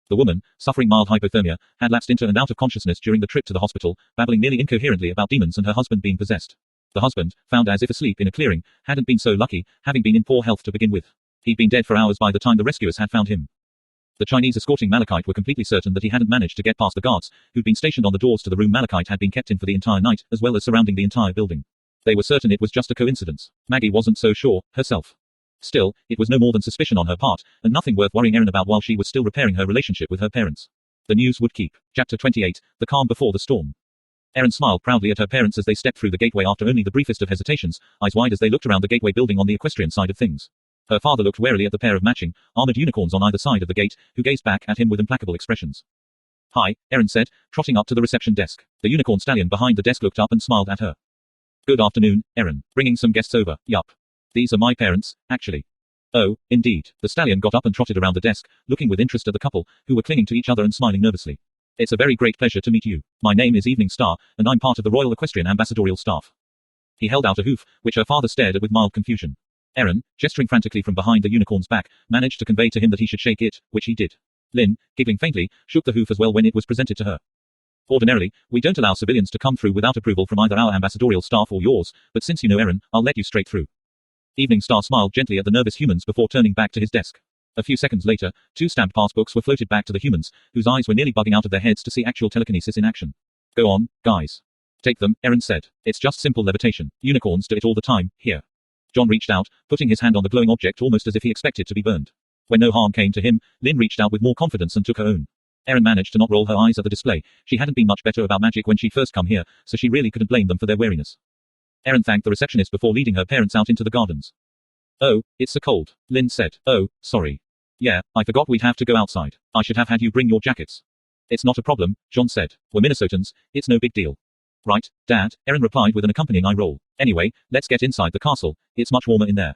The woman, suffering mild hypothermia, had lapsed into and out of consciousness during the trip to the hospital, babbling nearly incoherently about demons and her husband being possessed. The husband, found as if asleep in a clearing, hadn't been so lucky, having been in poor health to begin with. He'd been dead for hours by the time the rescuers had found him. The Chinese escorting Malachite were completely certain that he hadn't managed to get past the guards, who'd been stationed on the doors to the room Malachite had been kept in for the entire night, as well as surrounding the entire building. They were certain it was just a coincidence. Maggie wasn't so sure, herself. Still, it was no more than suspicion on her part, and nothing worth worrying Erin about while she was still repairing her relationship with her parents. The news would keep. Chapter 28, The Calm Before the Storm. Erin smiled proudly at her parents as they stepped through the gateway after only the briefest of hesitations, eyes wide as they looked around the gateway building on the equestrian side of things. Her father looked warily at the pair of matching, armored unicorns on either side of the gate, who gazed back at him with implacable expressions. "Hi," Erin said, trotting up to the reception desk. The unicorn stallion behind the desk looked up and smiled at her. "Good afternoon, Erin. Bringing some guests over, yup. These are my parents, actually." "Oh, indeed." The stallion got up and trotted around the desk, looking with interest at the couple, who were clinging to each other and smiling nervously. "It's a very great pleasure to meet you. My name is Evening Star, and I'm part of the Royal Equestrian Ambassadorial Staff." He held out a hoof, which her father stared at with mild confusion. Erin, gesturing frantically from behind the unicorn's back, managed to convey to him that he should shake it, which he did. Lynn, giggling faintly, shook the hoof as well when it was presented to her. "Ordinarily, we don't allow civilians to come through without approval from either our ambassadorial staff or yours, but since you know Erin, I'll let you straight through." Evening Star smiled gently at the nervous humans before turning back to his desk. A few seconds later, 2 stamped passbooks were floated back to the humans, whose eyes were nearly bugging out of their heads to see actual telekinesis in action. "Go on, guys. Take them," Erin said. "It's just simple levitation. Unicorns do it all the time, here." John reached out, putting his hand on the glowing object almost as if he expected to be burned. When no harm came to him, Lynn reached out with more confidence and took her own. Erin managed to not roll her eyes at the display. She hadn't been much better about magic when she'd first come here, so she really couldn't blame them for their wariness. Erin thanked the receptionist before leading her parents out into the gardens. "Oh, it's so cold," Lynn said. "Oh, sorry. Yeah, I forgot we'd have to go outside. I should have had you bring your jackets." "It's not a problem," John said. "We're Minnesotans, it's no big deal." "Right, Dad," Erin replied with an accompanying eye roll. "Anyway, let's get inside the castle, it's much warmer in there."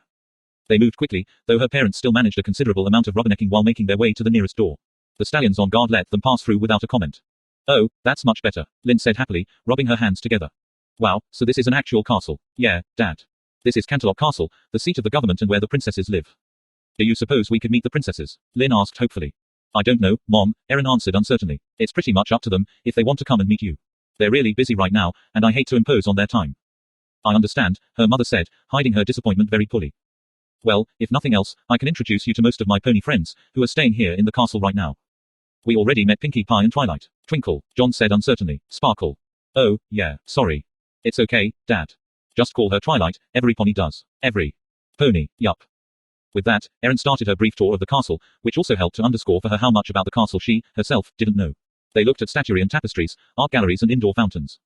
They moved quickly, though her parents still managed a considerable amount of rubbernecking while making their way to the nearest door. The stallions on guard let them pass through without a comment. "Oh, that's much better," Lynn said happily, rubbing her hands together. "Wow, so this is an actual castle." "Yeah, Dad. This is Cantaloupe Castle, the seat of the government and where the princesses live." "Do you suppose we could meet the princesses?" Lynn asked hopefully. "I don't know, Mom," Erin answered uncertainly. "It's pretty much up to them, if they want to come and meet you. They're really busy right now, and I hate to impose on their time." "I understand," her mother said, hiding her disappointment very poorly. "Well, if nothing else, I can introduce you to most of my pony friends, who are staying here in the castle right now." "We already met Pinkie Pie and Twilight." "Twinkle," John said uncertainly. "Sparkle." "Oh, yeah, sorry." "It's okay, Dad. Just call her Twilight, every pony does. Every pony, yup." With that, Erin started her brief tour of the castle, which also helped to underscore for her how much about the castle she, herself, didn't know. They looked at statuary and tapestries, art galleries and indoor fountains.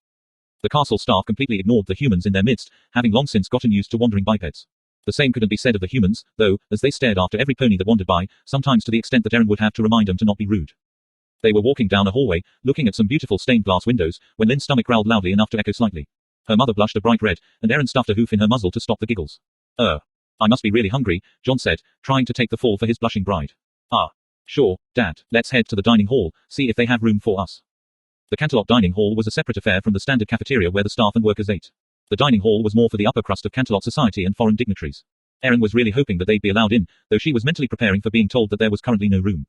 The castle staff completely ignored the humans in their midst, having long since gotten used to wandering bipeds. The same couldn't be said of the humans, though, as they stared after every pony that wandered by, sometimes to the extent that Erin would have to remind them to not be rude. They were walking down a hallway, looking at some beautiful stained glass windows, when Lynn's stomach growled loudly enough to echo slightly. Her mother blushed a bright red, and Erin stuffed a hoof in her muzzle to stop the giggles. I must be really hungry," John said, trying to take the fall for his blushing bride. "Ah. Sure, Dad. Let's head to the dining hall, see if they have room for us." The Cantaloupe dining hall was a separate affair from the standard cafeteria where the staff and workers ate. The dining hall was more for the upper crust of Cantaloupe society and foreign dignitaries. Erin was really hoping that they'd be allowed in, though she was mentally preparing for being told that there was currently no room.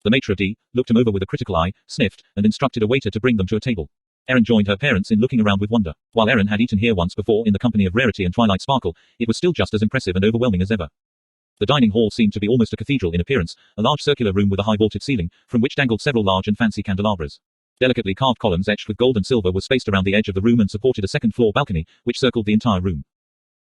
The maitre d' looked him over with a critical eye, sniffed, and instructed a waiter to bring them to a table. Erin joined her parents in looking around with wonder. While Erin had eaten here once before in the company of Rarity and Twilight Sparkle, it was still just as impressive and overwhelming as ever. The dining hall seemed to be almost a cathedral in appearance, a large circular room with a high vaulted ceiling, from which dangled several large and fancy candelabras. Delicately carved columns etched with gold and silver were spaced around the edge of the room and supported a second-floor balcony, which circled the entire room.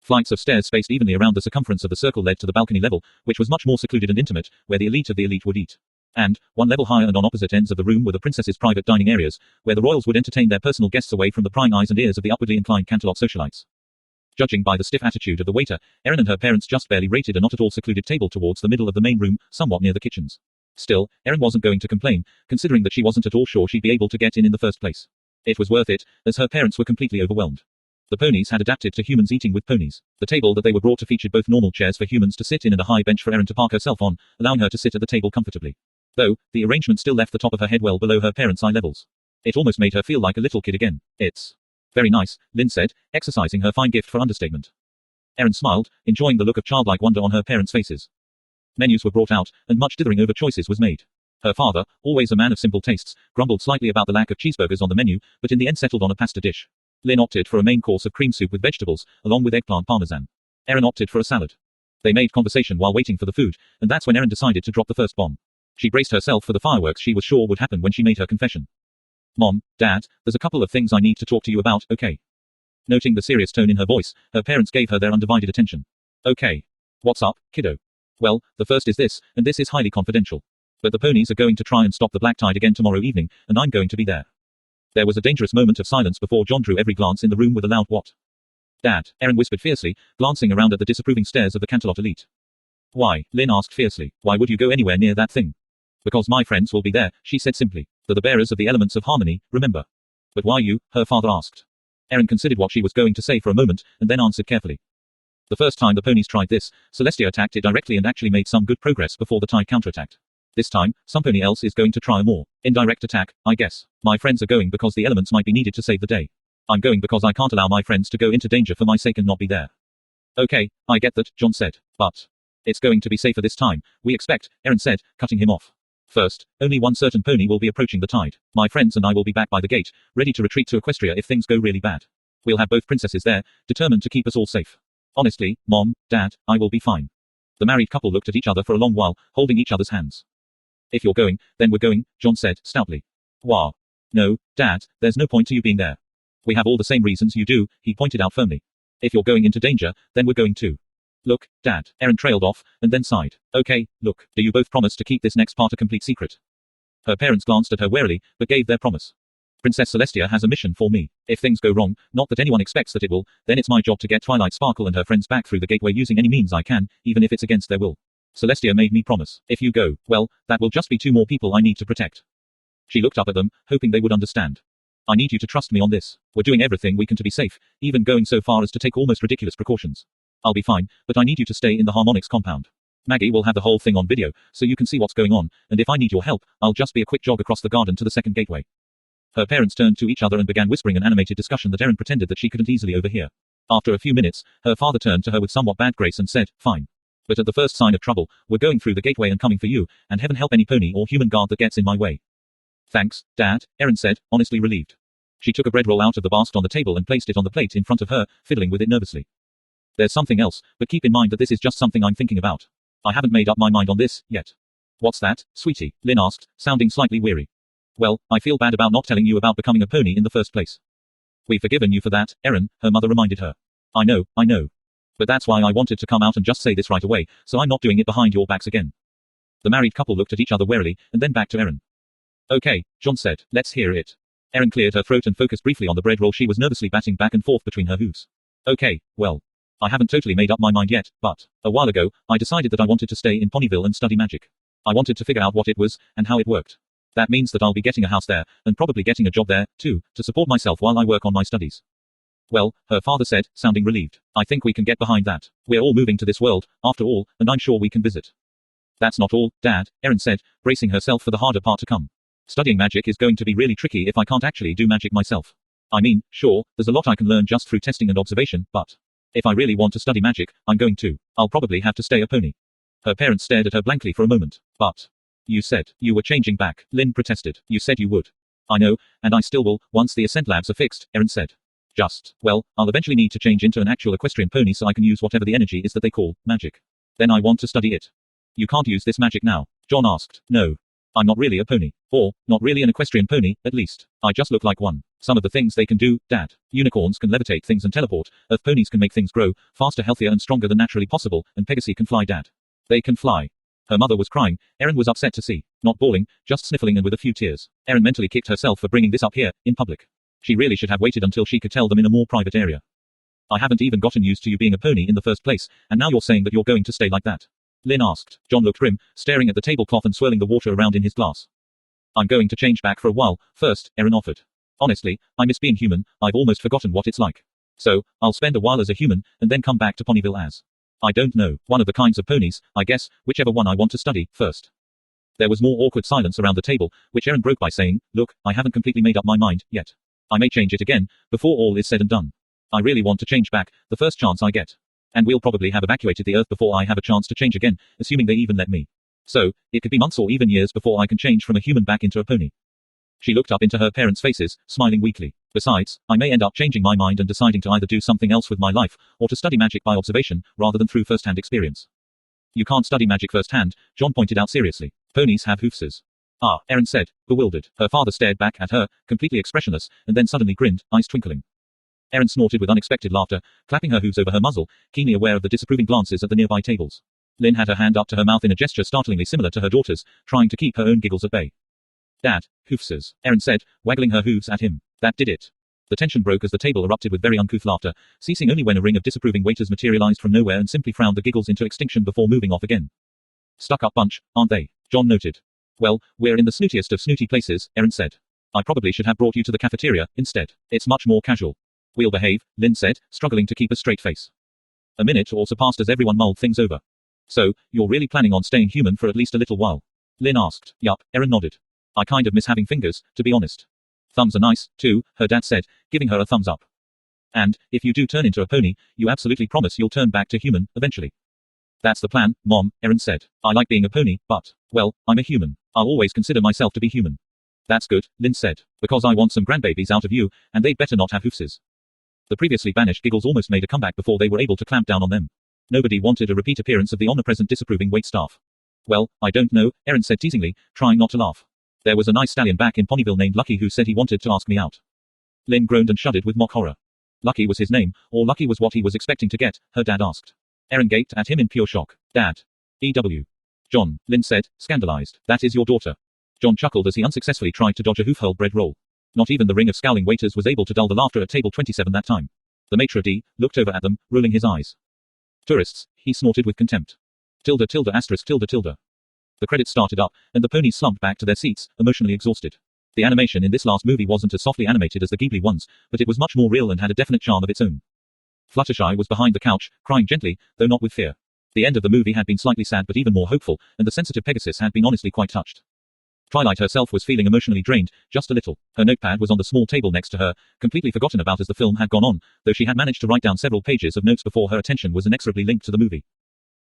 Flights of stairs spaced evenly around the circumference of the circle led to the balcony level, which was much more secluded and intimate, where the elite of the elite would eat. And, one level higher and on opposite ends of the room were the princesses' private dining areas, where the royals would entertain their personal guests away from the prying eyes and ears of the upwardly inclined Cantaloupe socialites. Judging by the stiff attitude of the waiter, Erin and her parents just barely rated a not at all secluded table towards the middle of the main room, somewhat near the kitchens. Still, Erin wasn't going to complain, considering that she wasn't at all sure she'd be able to get in the first place. It was worth it, as her parents were completely overwhelmed. The ponies had adapted to humans eating with ponies. The table that they were brought to featured both normal chairs for humans to sit in and a high bench for Erin to park herself on, allowing her to sit at the table comfortably. Though, the arrangement still left the top of her head well below her parents' eye levels. It almost made her feel like a little kid again. "It's very nice," Lynn said, exercising her fine gift for understatement. Erin smiled, enjoying the look of childlike wonder on her parents' faces. Menus were brought out, and much dithering over choices was made. Her father, always a man of simple tastes, grumbled slightly about the lack of cheeseburgers on the menu, but in the end settled on a pasta dish. Lynn opted for a main course of cream soup with vegetables, along with eggplant parmesan. Erin opted for a salad. They made conversation while waiting for the food, and that's when Erin decided to drop the first bomb. She braced herself for the fireworks she was sure would happen when she made her confession. Mom, Dad, there's a couple of things I need to talk to you about, okay? Noting the serious tone in her voice, her parents gave her their undivided attention. Okay. What's up, kiddo? Well, the first is this, and this is highly confidential. But the ponies are going to try and stop the black tide again tomorrow evening, and I'm going to be there. There was a dangerous moment of silence before John drew every glance in the room with a loud what? Dad, Erin whispered fiercely, glancing around at the disapproving stares of the Cantaloupe elite. Why? Lynn asked fiercely. Why would you go anywhere near that thing? Because my friends will be there, she said simply. They're the bearers of the elements of harmony, remember. But why you? Her father asked. Erin considered what she was going to say for a moment, and then answered carefully. The first time the ponies tried this, Celestia attacked it directly and actually made some good progress before the tide counterattacked. This time, some pony else is going to try a more indirect attack, I guess. My friends are going because the elements might be needed to save the day. I'm going because I can't allow my friends to go into danger for my sake and not be there. Okay, I get that, John said. But it's going to be safer this time, we expect, Erin said, cutting him off. First, only one certain pony will be approaching the tide. My friends and I will be back by the gate, ready to retreat to Equestria if things go really bad. We'll have both princesses there, determined to keep us all safe. Honestly, Mom, Dad, I will be fine. The married couple looked at each other for a long while, holding each other's hands. If you're going, then we're going, John said, stoutly. Wah. No, Dad, there's no point to you being there. We have all the same reasons you do, he pointed out firmly. If you're going into danger, then we're going too. Look, Dad, Erin trailed off, and then sighed. Okay, look, do you both promise to keep this next part a complete secret? Her parents glanced at her warily, but gave their promise. Princess Celestia has a mission for me. If things go wrong, not that anyone expects that it will, then it's my job to get Twilight Sparkle and her friends back through the gateway using any means I can, even if it's against their will. Celestia made me promise. If you go, well, that will just be 2 more people I need to protect. She looked up at them, hoping they would understand. I need you to trust me on this. We're doing everything we can to be safe, even going so far as to take almost ridiculous precautions. I'll be fine, but I need you to stay in the Harmonics compound. Maggie will have the whole thing on video, so you can see what's going on, and if I need your help, I'll just be a quick jog across the garden to the second gateway. Her parents turned to each other and began whispering an animated discussion that Erin pretended that she couldn't easily overhear. After a few minutes, her father turned to her with somewhat bad grace and said, fine. But at the first sign of trouble, we're going through the gateway and coming for you, and heaven help any pony or human guard that gets in my way. Thanks, Dad, Erin said, honestly relieved. She took a bread roll out of the basket on the table and placed it on the plate in front of her, fiddling with it nervously. There's something else, but keep in mind that this is just something I'm thinking about. I haven't made up my mind on this, yet. What's that, sweetie? Lynn asked, sounding slightly weary. Well, I feel bad about not telling you about becoming a pony in the first place. We've forgiven you for that, Erin, her mother reminded her. I know. But that's why I wanted to come out and just say this right away, so I'm not doing it behind your backs again. The married couple looked at each other warily, and then back to Erin. Okay, John said, let's hear it. Erin cleared her throat and focused briefly on the bread roll she was nervously batting back and forth between her hooves. Okay, well. I haven't totally made up my mind yet, but a while ago, I decided that I wanted to stay in Ponyville and study magic. I wanted to figure out what it was, and how it worked. That means that I'll be getting a house there, and probably getting a job there, too, to support myself while I work on my studies. Well, her father said, sounding relieved. I think we can get behind that. We're all moving to this world, after all, and I'm sure we can visit. That's not all, Dad, Erin said, bracing herself for the harder part to come. Studying magic is going to be really tricky if I can't actually do magic myself. I mean, sure, there's a lot I can learn just through testing and observation, but if I really want to study magic, I'm going to. I'll probably have to stay a pony. Her parents stared at her blankly for a moment. But you said you were changing back, Lynn protested. You said you would. I know, and I still will, once the ascent labs are fixed, Erin said. Well, I'll eventually need to change into an actual equestrian pony so I can use whatever the energy is that they call magic. Then I want to study it. You can't use this magic now, John asked. No. I'm not really a pony. Or, not really an equestrian pony, at least. I just look like one. Some of the things they can do, Dad. Unicorns can levitate things and teleport, earth ponies can make things grow, faster, healthier and stronger than naturally possible, and Pegasus can fly, Dad. They can fly. Her mother was crying, Erin was upset to see. Not bawling, just sniffling and with a few tears. Erin mentally kicked herself for bringing this up here, in public. She really should have waited until she could tell them in a more private area. I haven't even gotten used to you being a pony in the first place, and now you're saying that you're going to stay like that. Lynn asked. John looked grim, staring at the tablecloth and swirling the water around in his glass. I'm going to change back for a while, first, Erin offered. Honestly, I miss being human, I've almost forgotten what it's like. So, I'll spend a while as a human, and then come back to Ponyville as. I don't know, one of the kinds of ponies, I guess, whichever one I want to study, first. There was more awkward silence around the table, which Erin broke by saying, look, I haven't completely made up my mind, yet. I may change it again, before all is said and done. I really want to change back, the first chance I get. And we'll probably have evacuated the Earth before I have a chance to change again, assuming they even let me. So, it could be months or even years before I can change from a human back into a pony. She looked up into her parents' faces, smiling weakly. Besides, I may end up changing my mind and deciding to either do something else with my life, or to study magic by observation, rather than through first-hand experience. You can't study magic firsthand, John pointed out seriously. Ponies have hoofs. Ah, Erin said, bewildered. Her father stared back at her, completely expressionless, and then suddenly grinned, eyes twinkling. Erin snorted with unexpected laughter, clapping her hooves over her muzzle, keenly aware of the disapproving glances at the nearby tables. Lynn had her hand up to her mouth in a gesture startlingly similar to her daughter's, trying to keep her own giggles at bay. Dad, hoofs, Erin said, waggling her hooves at him. That did it. The tension broke as the table erupted with very uncouth laughter, ceasing only when a ring of disapproving waiters materialized from nowhere and simply frowned the giggles into extinction before moving off again. Stuck-up bunch, aren't they? John noted. Well, we're in the snootiest of snooty places, Erin said. I probably should have brought you to the cafeteria, instead. It's much more casual. We'll behave, Lynn said, struggling to keep a straight face. A minute or so passed as everyone mulled things over. So, you're really planning on staying human for at least a little while? Lynn asked. Yup, Erin nodded. I kind of miss having fingers, to be honest. Thumbs are nice, too, her dad said, giving her a thumbs up. And, if you do turn into a pony, you absolutely promise you'll turn back to human, eventually. That's the plan, Mom, Erin said. I like being a pony, but, well, I'm a human. I'll always consider myself to be human. That's good, Lynn said. Because I want some grandbabies out of you, and they'd better not have hoofs. The previously banished giggles almost made a comeback before they were able to clamp down on them. Nobody wanted a repeat appearance of the omnipresent disapproving waitstaff. Well, I don't know, Erin said teasingly, trying not to laugh. There was a nice stallion back in Ponyville named Lucky who said he wanted to ask me out. Lynn groaned and shuddered with mock horror. Lucky was his name, or Lucky was what he was expecting to get, her dad asked. Erin gaped at him in pure shock. Dad. E.W. John, Lynn said, scandalized. That is your daughter. John chuckled as he unsuccessfully tried to dodge a hoof-hurled bread roll. Not even the ring of scowling waiters was able to dull the laughter at table 27 that time. The maitre d' looked over at them, rolling his eyes. Tourists, he snorted with contempt. Tilde tilde asterisk tilde tilde. The credits started up, and the ponies slumped back to their seats, emotionally exhausted. The animation in this last movie wasn't as softly animated as the Ghibli ones, but it was much more real and had a definite charm of its own. Fluttershy was behind the couch, crying gently, though not with fear. The end of the movie had been slightly sad but even more hopeful, and the sensitive Pegasus had been honestly quite touched. Twilight herself was feeling emotionally drained, just a little. Her notepad was on the small table next to her, completely forgotten about as the film had gone on, though she had managed to write down several pages of notes before her attention was inexorably linked to the movie.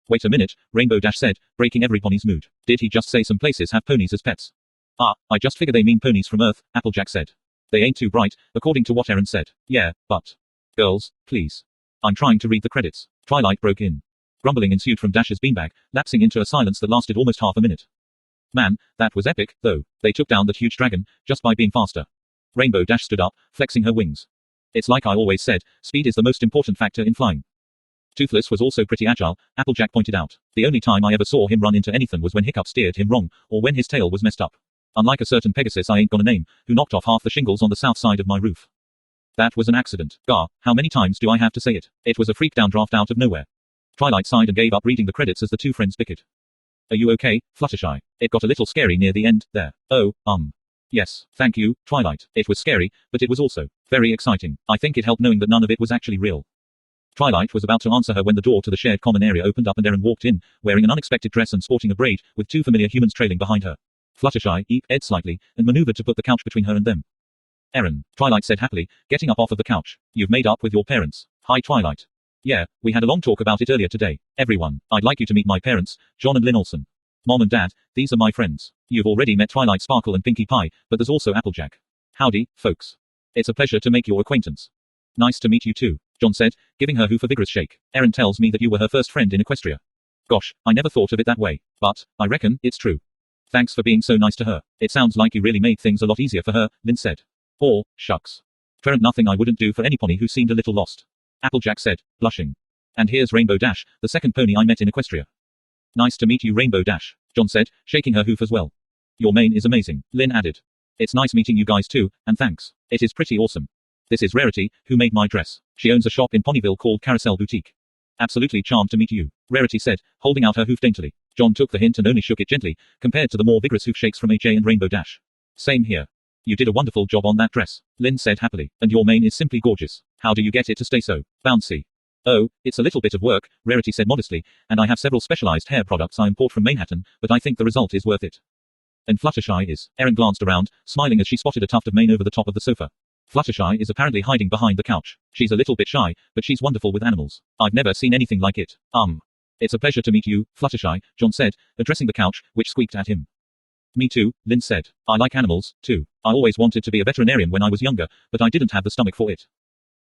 Wait a minute, Rainbow Dash said, breaking every pony's mood. Did he just say some places have ponies as pets? Ah, I just figure they mean ponies from Earth, Applejack said. They ain't too bright, according to what Erin said. Yeah, but. Girls, please. I'm trying to read the credits. Twilight broke in. Grumbling ensued from Dash's beanbag, lapsing into a silence that lasted almost half a minute. Man, that was epic, though. They took down that huge dragon, just by being faster. Rainbow Dash stood up, flexing her wings. It's like I always said, speed is the most important factor in flying. Toothless was also pretty agile, Applejack pointed out. The only time I ever saw him run into anything was when Hiccup steered him wrong, or when his tail was messed up. Unlike a certain Pegasus I ain't gonna name, who knocked off half the shingles on the south side of my roof. That was an accident. Gah, how many times do I have to say it? It was a freak downdraft out of nowhere. Twilight sighed and gave up reading the credits as the two friends bickered. Are you okay, Fluttershy? It got a little scary near the end, there. Oh, Yes, thank you, Twilight. It was scary, but it was also very exciting. I think it helped knowing that none of it was actually real. Twilight was about to answer her when the door to the shared common area opened up and Erin walked in, wearing an unexpected dress and sporting a braid, with two familiar humans trailing behind her. Fluttershy edged slightly, and maneuvered to put the couch between her and them. Erin, Twilight said happily, getting up off of the couch. You've made up with your parents. Hi Twilight. Yeah, we had a long talk about it earlier today. Everyone, I'd like you to meet my parents, John and Lynn Olsen. Mom and Dad, these are my friends. You've already met Twilight Sparkle and Pinkie Pie, but there's also Applejack. Howdy, folks. It's a pleasure to make your acquaintance. Nice to meet you too, John said, giving her hoof a vigorous shake. Erin tells me that you were her first friend in Equestria. Gosh, I never thought of it that way, but I reckon it's true. Thanks for being so nice to her. It sounds like you really made things a lot easier for her, Lynn said. Or, shucks. Twa'n't nothing I wouldn't do for any pony who seemed a little lost. Applejack said, blushing. And here's Rainbow Dash, the second pony I met in Equestria. Nice to meet you Rainbow Dash, John said, shaking her hoof as well. Your mane is amazing, Lynn added. It's nice meeting you guys too, and thanks. It is pretty awesome. This is Rarity, who made my dress. She owns a shop in Ponyville called Carousel Boutique. Absolutely charmed to meet you, Rarity said, holding out her hoof daintily. John took the hint and only shook it gently, compared to the more vigorous hoof shakes from AJ and Rainbow Dash. Same here. You did a wonderful job on that dress, Lynn said happily, and your mane is simply gorgeous. How do you get it to stay so bouncy? Oh, it's a little bit of work, Rarity said modestly, and I have several specialized hair products I import from Manhattan, but I think the result is worth it. And Fluttershy is. Erin glanced around, smiling as she spotted a tuft of mane over the top of the sofa. Fluttershy is apparently hiding behind the couch. She's a little bit shy, but she's wonderful with animals. I've never seen anything like it. It's a pleasure to meet you, Fluttershy, John said, addressing the couch, which squeaked at him. Me too, Lynn said. I like animals, too. I always wanted to be a veterinarian when I was younger, but I didn't have the stomach for it.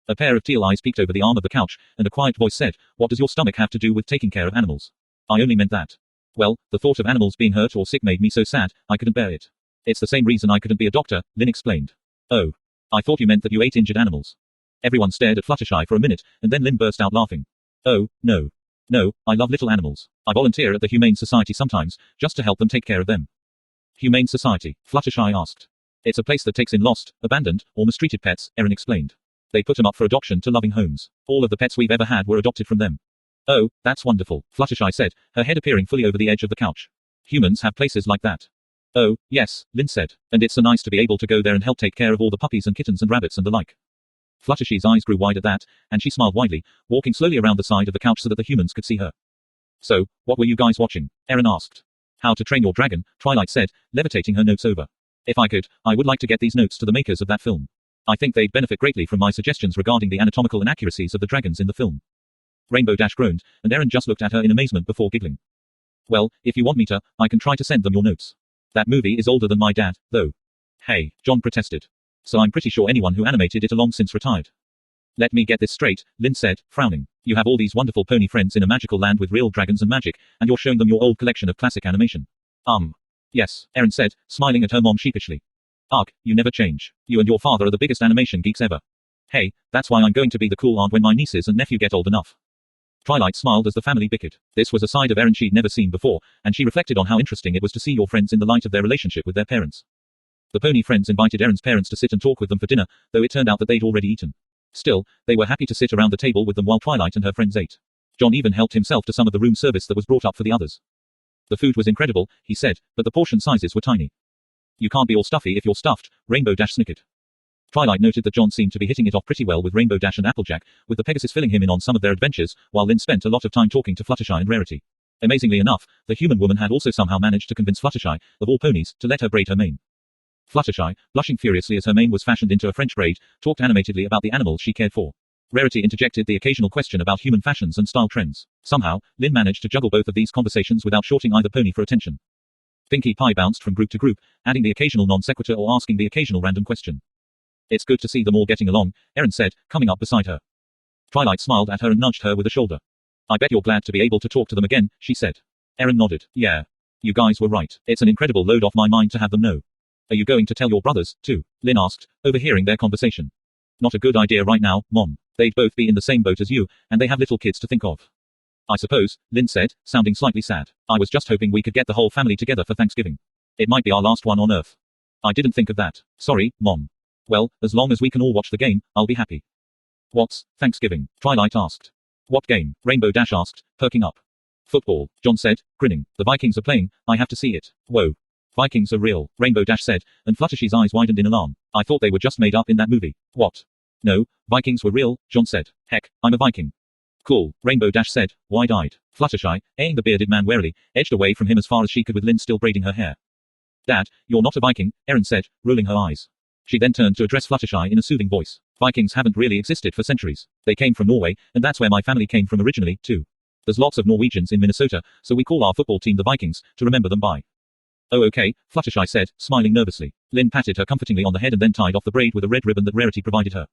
A pair of teal eyes peeked over the arm of the couch, and a quiet voice said, What does your stomach have to do with taking care of animals? I only meant that. Well, the thought of animals being hurt or sick made me so sad, I couldn't bear it. It's the same reason I couldn't be a doctor, Lynn explained. Oh. I thought you meant that you ate injured animals. Everyone stared at Fluttershy for a minute, and then Lynn burst out laughing. Oh, no. No, I love little animals. I volunteer at the Humane Society sometimes, just to help them take care of them. Humane Society? Fluttershy asked. It's a place that takes in lost, abandoned, or mistreated pets, Erin explained. They put them up for adoption to loving homes. All of the pets we've ever had were adopted from them. Oh, that's wonderful, Fluttershy said, her head appearing fully over the edge of the couch. Humans have places like that. Oh, yes, Lynn said, and it's so nice to be able to go there and help take care of all the puppies and kittens and rabbits and the like. Fluttershy's eyes grew wide at that, and she smiled widely, walking slowly around the side of the couch so that the humans could see her. So, what were you guys watching? Erin asked. How to Train Your Dragon, Twilight said, levitating her notes over. If I could, I would like to get these notes to the makers of that film. I think they'd benefit greatly from my suggestions regarding the anatomical inaccuracies of the dragons in the film. Rainbow Dash groaned, and Erin just looked at her in amazement before giggling. Well, if you want me to, I can try to send them your notes. That movie is older than my dad, though. Hey, John protested. So I'm pretty sure anyone who animated it long since retired. Let me get this straight, Lynn said, frowning. You have all these wonderful pony friends in a magical land with real dragons and magic, and you're showing them your old collection of classic animation. Yes, Erin said, smiling at her mom sheepishly. Ugh, you never change. You and your father are the biggest animation geeks ever. Hey, that's why I'm going to be the cool aunt when my nieces and nephew get old enough. Twilight smiled as the family bickered. This was a side of Erin she'd never seen before, and she reflected on how interesting it was to see your friends in the light of their relationship with their parents. The pony friends invited Erin's parents to sit and talk with them for dinner, though it turned out that they'd already eaten. Still, they were happy to sit around the table with them while Twilight and her friends ate. John even helped himself to some of the room service that was brought up for the others. The food was incredible, he said, but the portion sizes were tiny. You can't be all stuffy if you're stuffed, Rainbow Dash snickered. Twilight noted that John seemed to be hitting it off pretty well with Rainbow Dash and Applejack, with the Pegasus filling him in on some of their adventures, while Lynn spent a lot of time talking to Fluttershy and Rarity. Amazingly enough, the human woman had also somehow managed to convince Fluttershy, of all ponies, to let her braid her mane. Fluttershy, blushing furiously as her mane was fashioned into a French braid, talked animatedly about the animals she cared for. Rarity interjected the occasional question about human fashions and style trends. Somehow, Lynn managed to juggle both of these conversations without shorting either pony for attention. Pinkie Pie bounced from group to group, adding the occasional non sequitur or asking the occasional random question. It's good to see them all getting along, Erin said, coming up beside her. Twilight smiled at her and nudged her with a shoulder. I bet you're glad to be able to talk to them again, she said. Erin nodded. Yeah. You guys were right. It's an incredible load off my mind to have them know. Are you going to tell your brothers, too? Lynn asked, overhearing their conversation. Not a good idea right now, Mom. They'd both be in the same boat as you, and they have little kids to think of. I suppose, Lynn said, sounding slightly sad. I was just hoping we could get the whole family together for Thanksgiving. It might be our last one on Earth. I didn't think of that. Sorry, Mom. Well, as long as we can all watch the game, I'll be happy. What's Thanksgiving? Twilight asked. What game? Rainbow Dash asked, perking up. Football, John said, grinning. The Vikings are playing, I have to see it. Whoa. Vikings are real, Rainbow Dash said, and Fluttershy's eyes widened in alarm. I thought they were just made up in that movie. What? No, Vikings were real, John said. Heck, I'm a Viking. Cool, Rainbow Dash said, wide-eyed. Fluttershy, eyeing the bearded man warily, edged away from him as far as she could with Lynn still braiding her hair. Dad, you're not a Viking, Erin said, rolling her eyes. She then turned to address Fluttershy in a soothing voice. Vikings haven't really existed for centuries. They came from Norway, and that's where my family came from originally, too. There's lots of Norwegians in Minnesota, so we call our football team the Vikings, to remember them by. Oh okay, Fluttershy said, smiling nervously. Lynn patted her comfortingly on the head and then tied off the braid with a red ribbon that Rarity provided her.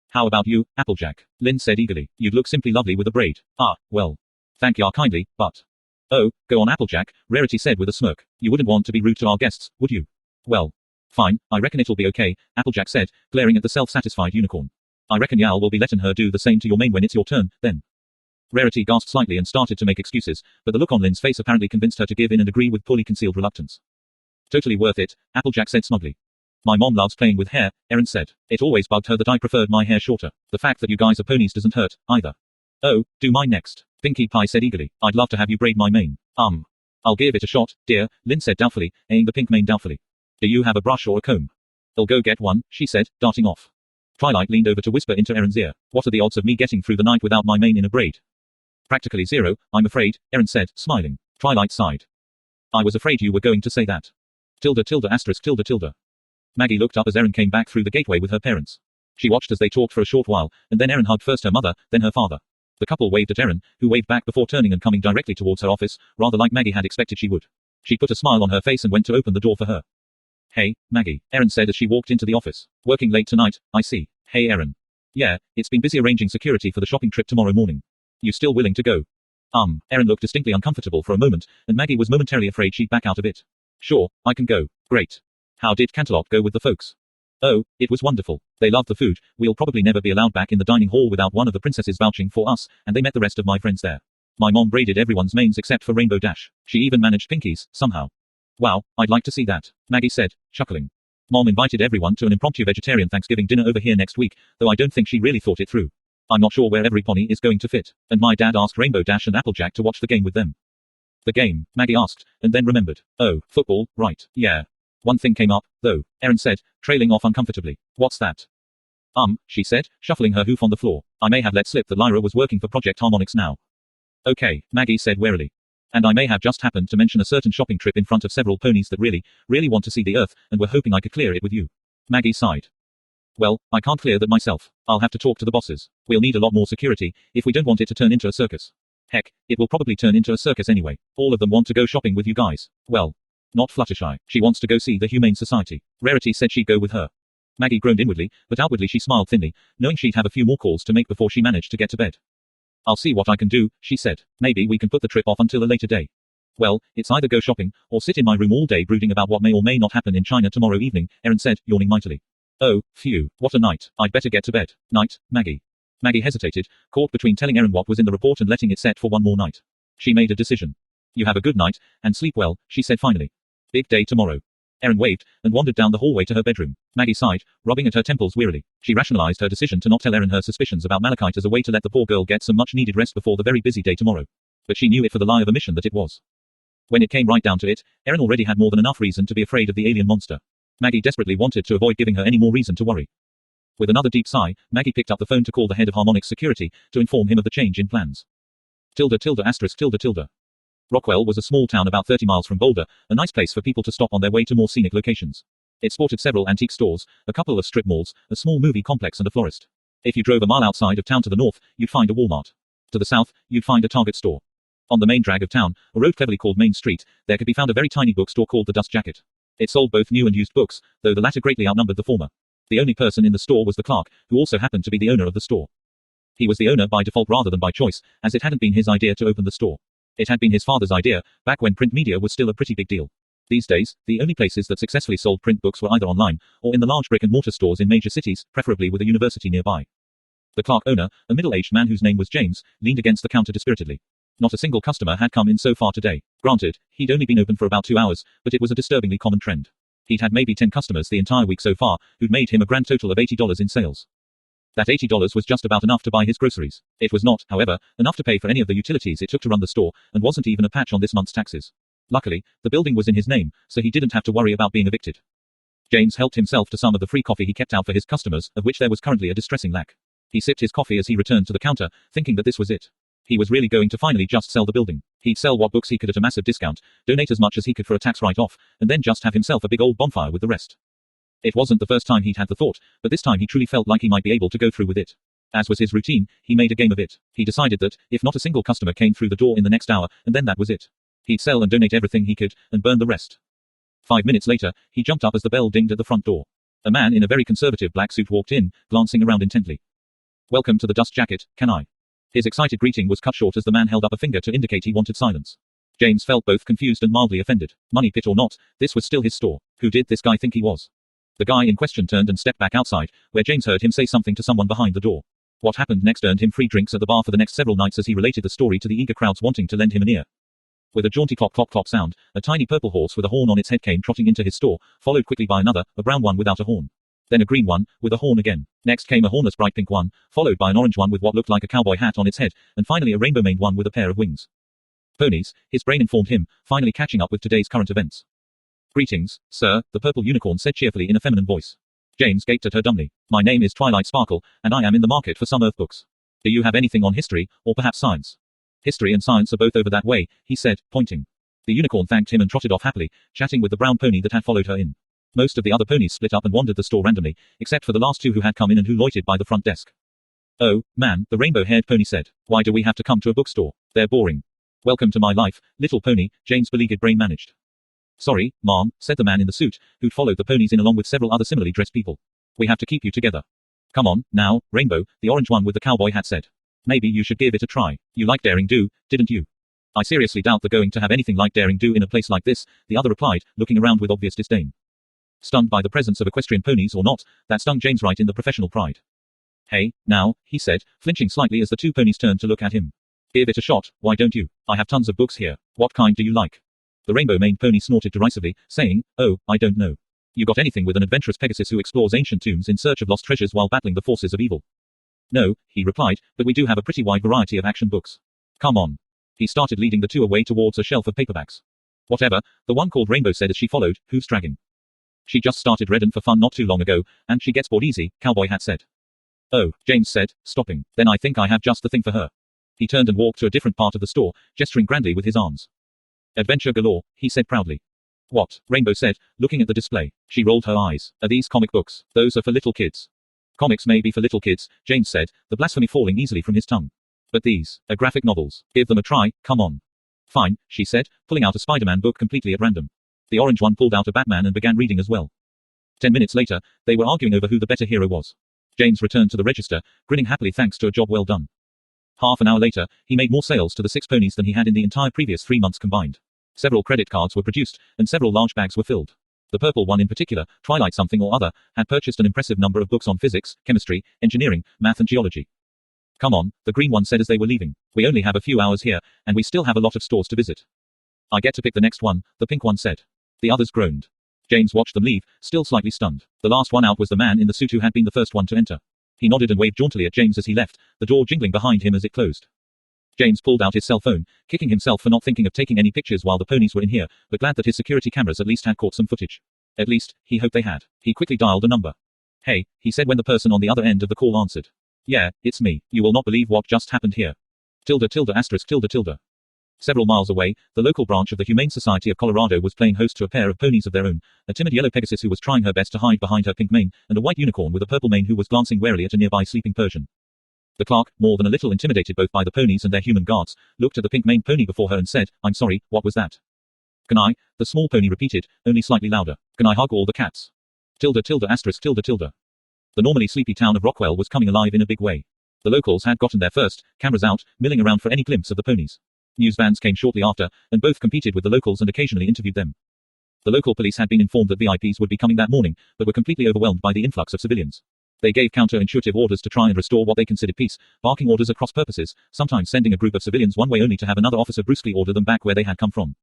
How about you, Applejack? Lynn said eagerly. You'd look simply lovely with a braid. Ah, well. Thank ya kindly, but. Oh, go on Applejack, Rarity said with a smirk. You wouldn't want to be rude to our guests, would you? Well. Fine, I reckon it'll be okay, Applejack said, glaring at the self-satisfied unicorn. I reckon y'all will be letting her do the same to your mane when it's your turn, then. Rarity gasped slightly and started to make excuses, but the look on Lynn's face apparently convinced her to give in and agree with poorly concealed reluctance. Totally worth it, Applejack said smugly. My mom loves playing with hair, Erin said. It always bugged her that I preferred my hair shorter. The fact that you guys are ponies doesn't hurt, either. Oh, do mine next, Pinkie Pie said eagerly. I'd love to have you braid my mane. I'll give it a shot, dear, Lynn said doubtfully, eyeing the pink mane doubtfully. Do you have a brush or a comb? I'll go get one, she said, darting off. Twilight leaned over to whisper into Erin's ear. What are the odds of me getting through the night without my mane in a braid? Practically zero, I'm afraid, Erin said, smiling. Twilight sighed. I was afraid you were going to say that. Tilde tilde asterisk tilde tilde. Maggie looked up as Erin came back through the gateway with her parents. She watched as they talked for a short while, and then Erin hugged first her mother, then her father. The couple waved at Erin, who waved back before turning and coming directly towards her office, rather like Maggie had expected she would. She put a smile on her face and went to open the door for her. Hey, Maggie, Erin said as she walked into the office. Working late tonight, I see. Hey Erin. Yeah, it's been busy arranging security for the shopping trip tomorrow morning. You still willing to go? Erin looked distinctly uncomfortable for a moment, and Maggie was momentarily afraid she'd back out of it. Sure, I can go. Great. How did Cantaloupe go with the folks? Oh, it was wonderful. They loved the food. We'll probably never be allowed back in the dining hall without one of the princesses vouching for us, and they met the rest of my friends there. My mom braided everyone's manes except for Rainbow Dash. She even managed Pinky's, somehow. Wow, I'd like to see that, Maggie said, chuckling. Mom invited everyone to an impromptu vegetarian Thanksgiving dinner over here next week, though I don't think she really thought it through. I'm not sure where every pony is going to fit, and my dad asked Rainbow Dash and Applejack to watch the game with them. The game, Maggie asked, and then remembered. Oh, football, right, yeah. One thing came up, though, Erin said, trailing off uncomfortably. What's that? She said, shuffling her hoof on the floor. I may have let slip that Lyra was working for Project Harmonix now. Okay, Maggie said warily. And I may have just happened to mention a certain shopping trip in front of several ponies that really want to see the Earth, and were hoping I could clear it with you. Maggie sighed. Well, I can't clear that myself. I'll have to talk to the bosses. We'll need a lot more security, if we don't want it to turn into a circus. Heck, it will probably turn into a circus anyway. All of them want to go shopping with you guys. Well, not Fluttershy. She wants to go see the Humane Society. Rarity said she'd go with her. Maggie groaned inwardly, but outwardly she smiled thinly, knowing she'd have a few more calls to make before she managed to get to bed. I'll see what I can do, she said. Maybe we can put the trip off until a later day. Well, it's either go shopping, or sit in my room all day brooding about what may or may not happen in China tomorrow evening, Erin said, yawning mightily. Oh, phew, what a night. I'd better get to bed. Night, Maggie. Maggie hesitated, caught between telling Erin what was in the report and letting it set for one more night. She made a decision. You have a good night, and sleep well, she said finally. Big day tomorrow. Erin waved, and wandered down the hallway to her bedroom. Maggie sighed, rubbing at her temples wearily. She rationalized her decision to not tell Erin her suspicions about Malachite as a way to let the poor girl get some much-needed rest before the very busy day tomorrow. But she knew it for the lie of omission that it was. When it came right down to it, Erin already had more than enough reason to be afraid of the alien monster. Maggie desperately wanted to avoid giving her any more reason to worry. With another deep sigh, Maggie picked up the phone to call the head of Harmonix Security, to inform him of the change in plans. *****. Rockwell was a small town about 30 miles from Boulder, a nice place for people to stop on their way to more scenic locations. It sported several antique stores, a couple of strip malls, a small movie complex and a florist. If you drove a mile outside of town to the north, you'd find a Walmart. To the south, you'd find a Target store. On the main drag of town, a road cleverly called Main Street, there could be found a very tiny bookstore called the Dust Jacket. It sold both new and used books, though the latter greatly outnumbered the former. The only person in the store was the clerk, who also happened to be the owner of the store. He was the owner by default rather than by choice, as it hadn't been his idea to open the store. It had been his father's idea, back when print media was still a pretty big deal. These days, the only places that successfully sold print books were either online, or in the large brick-and-mortar stores in major cities, preferably with a university nearby. The clerk owner, a middle-aged man whose name was James, leaned against the counter dispiritedly. Not a single customer had come in so far today. Granted, he'd only been open for about 2 hours, but it was a disturbingly common trend. He'd had maybe 10 customers the entire week so far, who'd made him a grand total of $80 in sales. That $80 was just about enough to buy his groceries. It was not, however, enough to pay for any of the utilities it took to run the store, and wasn't even a patch on this month's taxes. Luckily, the building was in his name, so he didn't have to worry about being evicted. James helped himself to some of the free coffee he kept out for his customers, of which there was currently a distressing lack. He sipped his coffee as he returned to the counter, thinking that this was it. He was really going to finally just sell the building. He'd sell what books he could at a massive discount, donate as much as he could for a tax write-off, and then just have himself a big old bonfire with the rest. It wasn't the first time he'd had the thought, but this time he truly felt like he might be able to go through with it. As was his routine, he made a game of it. He decided that, if not a single customer came through the door in the next hour, and then that was it. He'd sell and donate everything he could, and burn the rest. 5 minutes later, he jumped up as the bell dinged at the front door. A man in a very conservative black suit walked in, glancing around intently. Welcome to the Dust Jacket, can I? His excited greeting was cut short as the man held up a finger to indicate he wanted silence. James felt both confused and mildly offended. Money pit or not, this was still his store. Who did this guy think he was? The guy in question turned and stepped back outside, where James heard him say something to someone behind the door. What happened next earned him free drinks at the bar for the next several nights as he related the story to the eager crowds wanting to lend him an ear. With a jaunty clop clop clop sound, a tiny purple horse with a horn on its head came trotting into his store, followed quickly by another, a brown one without a horn. Then a green one, with a horn again. Next came a hornless bright pink one, followed by an orange one with what looked like a cowboy hat on its head, and finally a rainbow-maned one with a pair of wings. Ponies, his brain informed him, finally catching up with today's current events. Greetings, sir, the purple unicorn said cheerfully in a feminine voice. James gaped at her dumbly. My name is Twilight Sparkle, and I am in the market for some Earth books. Do you have anything on history, or perhaps science? History and science are both over that way, he said, pointing. The unicorn thanked him and trotted off happily, chatting with the brown pony that had followed her in. Most of the other ponies split up and wandered the store randomly, except for the last two who had come in and who loitered by the front desk. Oh, man, the rainbow-haired pony said. Why do we have to come to a bookstore? They're boring. Welcome to my life, little pony, Jane's beleaguered brain managed. Sorry, ma'am, said the man in the suit, who'd followed the ponies in along with several other similarly dressed people. We have to keep you together. Come on, now, Rainbow, the orange one with the cowboy hat said. Maybe you should give it a try. You like daring do, didn't you? I seriously doubt they're going to have anything like daring do in a place like this, the other replied, looking around with obvious disdain. Stunned by the presence of equestrian ponies or not, that stung James right in the professional pride. Hey, now, he said, flinching slightly as the two ponies turned to look at him. Give it a shot, why don't you? I have tons of books here. What kind do you like? The rainbow-maned pony snorted derisively, saying, oh, I don't know. You got anything with an adventurous Pegasus who explores ancient tombs in search of lost treasures while battling the forces of evil? No, he replied, but we do have a pretty wide variety of action books. Come on. He started leading the two away towards a shelf of paperbacks. Whatever, the one called Rainbow said as she followed, who's dragging? She just started Redden for fun not too long ago, and she gets bored easy, Cowboy Hat said. Oh, James said, stopping. Then I think I have just the thing for her. He turned and walked to a different part of the store, gesturing grandly with his arms. Adventure galore, he said proudly. What? Rainbow said, looking at the display. She rolled her eyes. Are these comic books? Those are for little kids. Comics may be for little kids, James said, the blasphemy falling easily from his tongue. But these are graphic novels. Give them a try, come on. Fine, she said, pulling out a Spider-Man book completely at random. The orange one pulled out a Batman and began reading as well. 10 minutes later, they were arguing over who the better hero was. James returned to the register, grinning happily thanks to a job well done. Half an hour later, he made more sales to the 6 ponies than he had in the entire previous 3 months combined. Several credit cards were produced, and several large bags were filled. The purple one in particular, Twilight something or other, had purchased an impressive number of books on physics, chemistry, engineering, math and geology. Come on, the green one said as they were leaving. We only have a few hours here, and we still have a lot of stores to visit. I get to pick the next one, the pink one said. The others groaned. James watched them leave, still slightly stunned. The last one out was the man in the suit who had been the first one to enter. He nodded and waved jauntily at James as he left, the door jingling behind him as it closed. James pulled out his cell phone, kicking himself for not thinking of taking any pictures while the ponies were in here, but glad that his security cameras at least had caught some footage. At least, he hoped they had. He quickly dialed a number. Hey, he said when the person on the other end of the call answered. Yeah, it's me. You will not believe what just happened here. Tilde tilde asterisk tilde tilde. Several miles away, the local branch of the Humane Society of Colorado was playing host to a pair of ponies of their own, a timid yellow Pegasus who was trying her best to hide behind her pink mane, and a white unicorn with a purple mane who was glancing warily at a nearby sleeping Persian. The clerk, more than a little intimidated both by the ponies and their human guards, looked at the pink-maned pony before her and said, I'm sorry, what was that? Can I? The small pony repeated, only slightly louder. Can I hug all the cats? Tilde tilde asterisk tilde tilde. The normally sleepy town of Rockwell was coming alive in a big way. The locals had gotten there first, cameras out, milling around for any glimpse of the ponies. News vans came shortly after, and both competed with the locals and occasionally interviewed them. The local police had been informed that VIPs would be coming that morning, but were completely overwhelmed by the influx of civilians. They gave counterintuitive orders to try and restore what they considered peace, barking orders at cross purposes, sometimes sending a group of civilians one way only to have another officer brusquely order them back where they had come from.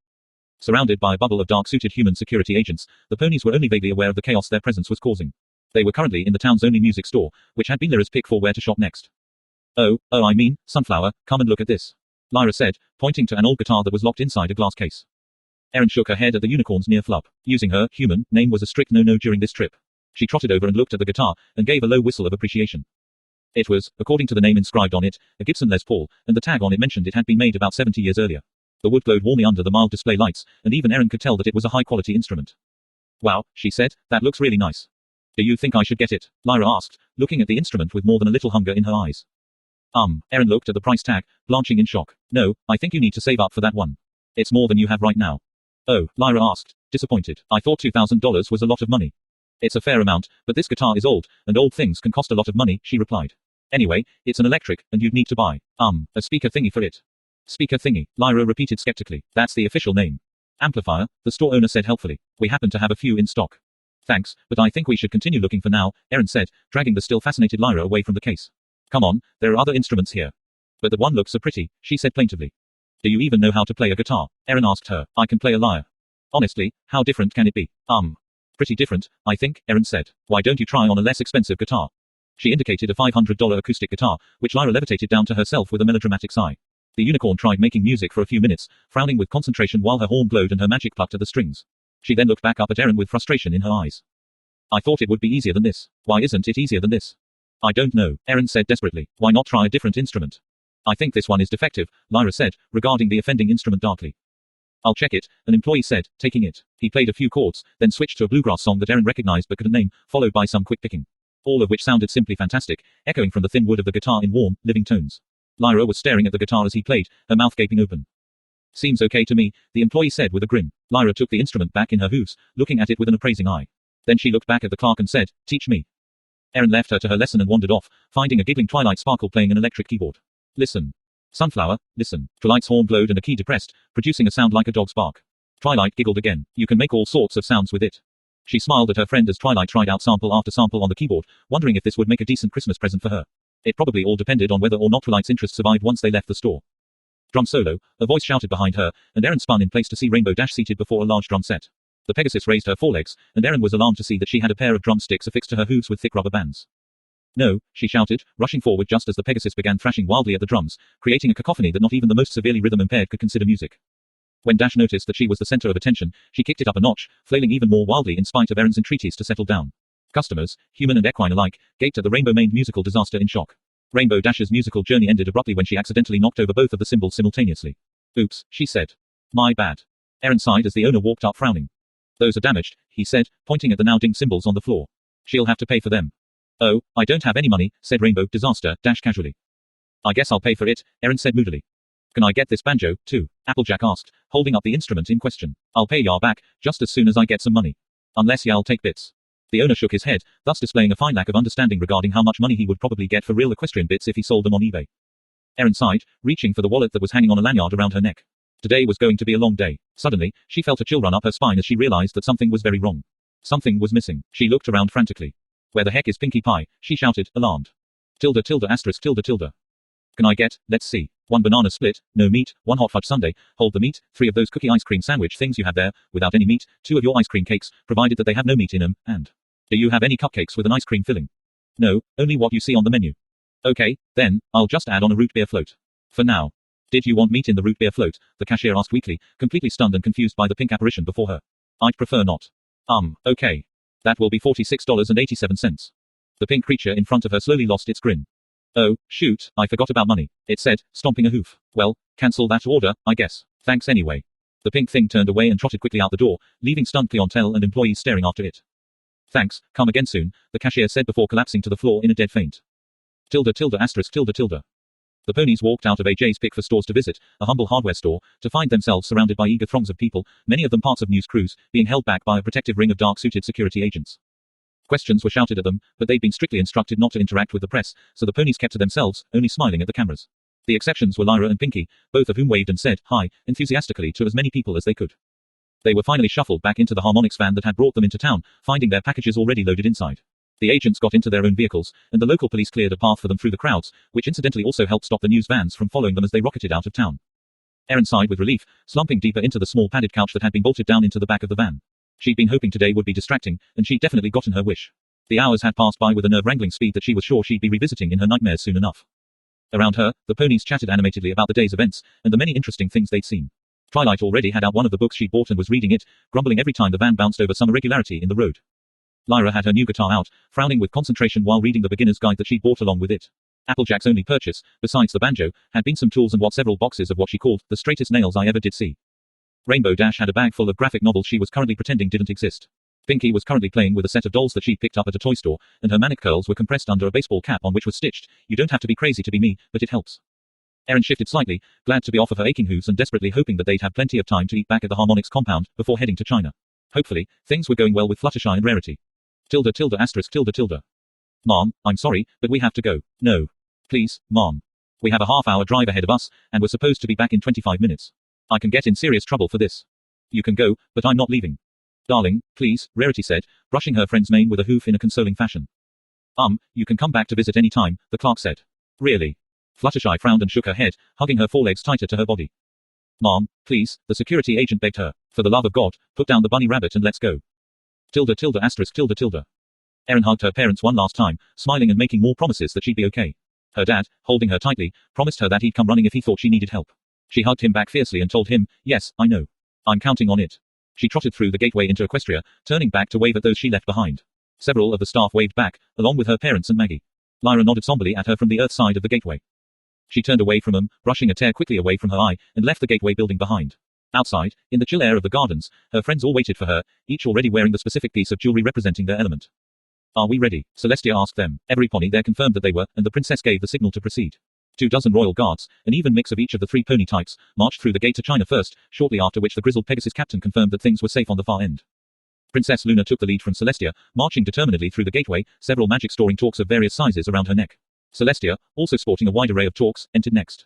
Surrounded by a bubble of dark-suited human security agents, the ponies were only vaguely aware of the chaos their presence was causing. They were currently in the town's only music store, which had been Lyra's pick for where to shop next. Oh, I mean, Sunflower, come and look at this. Lyra said, pointing to an old guitar that was locked inside a glass case. Erin shook her head at the unicorn's near flub. Using her human name was a strict no-no during this trip. She trotted over and looked at the guitar, and gave a low whistle of appreciation. It was, according to the name inscribed on it, a Gibson Les Paul, and the tag on it mentioned it had been made about 70 years earlier. The wood glowed warmly under the mild display lights, and even Erin could tell that it was a high-quality instrument. Wow, she said, that looks really nice. Do you think I should get it? Lyra asked, looking at the instrument with more than a little hunger in her eyes. Erin looked at the price tag, blanching in shock. No, I think you need to save up for that one. It's more than you have right now. Oh, Lyra asked, disappointed. I thought $2,000 was a lot of money. It's a fair amount, but this guitar is old, and old things can cost a lot of money, she replied. Anyway, it's an electric, and you'd need to buy, a speaker thingy for it. Speaker thingy, Lyra repeated skeptically. That's the official name. Amplifier, the store owner said helpfully. We happen to have a few in stock. Thanks, but I think we should continue looking for now, Erin said, dragging the still fascinated Lyra away from the case. Come on, there are other instruments here. But that one looks so pretty, she said plaintively. Do you even know how to play a guitar? Erin asked her. I can play a lyre. Honestly, how different can it be? Pretty different, I think, Erin said. Why don't you try on a less expensive guitar? She indicated a $500 acoustic guitar, which Lyra levitated down to herself with a melodramatic sigh. The unicorn tried making music for a few minutes, frowning with concentration while her horn glowed and her magic plucked at the strings. She then looked back up at Erin with frustration in her eyes. I thought it would be easier than this. Why isn't it easier than this? I don't know, Erin said desperately. Why not try a different instrument? I think this one is defective, Lyra said, regarding the offending instrument darkly. I'll check it, an employee said, taking it. He played a few chords, then switched to a bluegrass song that Erin recognized but couldn't name, followed by some quick picking. all of which sounded simply fantastic, echoing from the thin wood of the guitar in warm, living tones. Lyra was staring at the guitar as he played, her mouth gaping open. Seems okay to me, the employee said with a grin. Lyra took the instrument back in her hooves, looking at it with an appraising eye. Then she looked back at the clerk and said, teach me. Erin left her to her lesson and wandered off, finding a giggling Twilight Sparkle playing an electric keyboard. Listen. Sunflower, listen. Twilight's horn glowed and a key depressed, producing a sound like a dog's bark. Twilight giggled again. You can make all sorts of sounds with it. She smiled at her friend as Twilight tried out sample after sample on the keyboard, wondering if this would make a decent Christmas present for her. It probably all depended on whether or not Twilight's interest survived once they left the store. Drum solo, a voice shouted behind her, and Erin spun in place to see Rainbow Dash seated before a large drum set. The Pegasus raised her forelegs, and Erin was alarmed to see that she had a pair of drumsticks affixed to her hooves with thick rubber bands. No, she shouted, rushing forward just as the Pegasus began thrashing wildly at the drums, creating a cacophony that not even the most severely rhythm-impaired could consider music. When Dash noticed that she was the center of attention, she kicked it up a notch, flailing even more wildly in spite of Erin's entreaties to settle down. Customers, human and equine alike, gaped at the rainbow-maned musical disaster in shock. Rainbow Dash's musical journey ended abruptly when she accidentally knocked over both of the cymbals simultaneously. Oops, she said. My bad. Erin sighed as the owner walked up frowning. Those are damaged, he said, pointing at the now dinged cymbals on the floor. She'll have to pay for them. Oh, I don't have any money, said Rainbow Disaster Dash casually. I guess I'll pay for it, Erin said moodily. Can I get this banjo, too? Applejack asked, holding up the instrument in question. I'll pay ya back, just as soon as I get some money. Unless y'all take bits. The owner shook his head, thus displaying a fine lack of understanding regarding how much money he would probably get for real equestrian bits if he sold them on eBay. Erin sighed, reaching for the wallet that was hanging on a lanyard around her neck. Today was going to be a long day. Suddenly, she felt a chill run up her spine as she realized that something was very wrong. Something was missing. She looked around frantically. Where the heck is Pinkie Pie? She shouted, alarmed. Tilde tilde asterisk tilde tilde. Can I get, let's see, 1 banana split, no meat, 1 hot fudge sundae, hold the meat, 3 of those cookie ice cream sandwich things you have there, without any meat, 2 of your ice cream cakes, provided that they have no meat in them, and do you have any cupcakes with an ice cream filling? No, only what you see on the menu. Okay, then, I'll just add on a root beer float. For now. Did you want meat in the root beer float? The cashier asked weakly, completely stunned and confused by the pink apparition before her. I'd prefer not. Okay. That will be $46.87. The pink creature in front of her slowly lost its grin. Oh, shoot, I forgot about money, it said, stomping a hoof. Well, cancel that order, I guess. Thanks anyway. The pink thing turned away and trotted quickly out the door, leaving stunned clientele and employees staring after it. Thanks, come again soon, the cashier said before collapsing to the floor in a dead faint. Tilde tilde asterisk tilde tilde. The ponies walked out of AJ's pick for stores to visit, a humble hardware store, to find themselves surrounded by eager throngs of people, many of them parts of news crews, being held back by a protective ring of dark-suited security agents. Questions were shouted at them, but they'd been strictly instructed not to interact with the press, so the ponies kept to themselves, only smiling at the cameras. The exceptions were Lyra and Pinkie, both of whom waved and said hi enthusiastically to as many people as they could. They were finally shuffled back into the harmonics van that had brought them into town, finding their packages already loaded inside. The agents got into their own vehicles, and the local police cleared a path for them through the crowds, which incidentally also helped stop the news vans from following them as they rocketed out of town. Erin sighed with relief, slumping deeper into the small padded couch that had been bolted down into the back of the van. She'd been hoping today would be distracting, and she'd definitely gotten her wish. The hours had passed by with a nerve-wrangling speed that she was sure she'd be revisiting in her nightmares soon enough. Around her, the ponies chatted animatedly about the day's events, and the many interesting things they'd seen. Twilight already had out one of the books she'd bought and was reading it, grumbling every time the van bounced over some irregularity in the road. Lyra had her new guitar out, frowning with concentration while reading the beginner's guide that she'd bought along with it. Applejack's only purchase, besides the banjo, had been some tools and several boxes of what she called the straightest nails I ever did see. Rainbow Dash had a bag full of graphic novels she was currently pretending didn't exist. Pinkie was currently playing with a set of dolls that she'd picked up at a toy store, and her manic curls were compressed under a baseball cap on which was stitched, "You don't have to be crazy to be me, but it helps." Erin shifted slightly, glad to be off of her aching hooves and desperately hoping that they'd have plenty of time to eat back at the harmonics compound before heading to China. Hopefully, things were going well with Fluttershy and Rarity. Tilde tilde asterisk tilde tilde. Mom, I'm sorry, but we have to go. No. Please, Mom. We have a half-hour drive ahead of us, and we're supposed to be back in 25 minutes. I can get in serious trouble for this. You can go, but I'm not leaving. Darling, please, Rarity said, brushing her friend's mane with a hoof in a consoling fashion. You can come back to visit any time, the clerk said. Really? Fluttershy frowned and shook her head, hugging her forelegs tighter to her body. Mom, please, the security agent begged her. For the love of God, put down the bunny rabbit and let's go. Tilde tilde asterisk tilde tilde. Erin hugged her parents one last time, smiling and making more promises that she'd be okay. Her dad, holding her tightly, promised her that he'd come running if he thought she needed help. She hugged him back fiercely and told him, yes, I know. I'm counting on it. She trotted through the gateway into Equestria, turning back to wave at those she left behind. Several of the staff waved back, along with her parents and Maggie. Lyra nodded somberly at her from the earth side of the gateway. She turned away from them, brushing a tear quickly away from her eye, and left the gateway building behind. Outside, in the chill air of the gardens, her friends all waited for her, each already wearing the specific piece of jewelry representing their element. Are we ready? Celestia asked them. Every pony there confirmed that they were, and the princess gave the signal to proceed. 24 royal guards, an even mix of each of the 3 pony types, marched through the gate to China first, shortly after which the grizzled Pegasus captain confirmed that things were safe on the far end. Princess Luna took the lead from Celestia, marching determinedly through the gateway, several magic storing talks of various sizes around her neck. Celestia, also sporting a wide array of talks, entered next.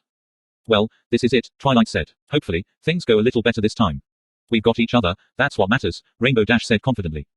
Well, this is it, Twilight said. Hopefully, things go a little better this time. We've got each other, that's what matters, Rainbow Dash said confidently.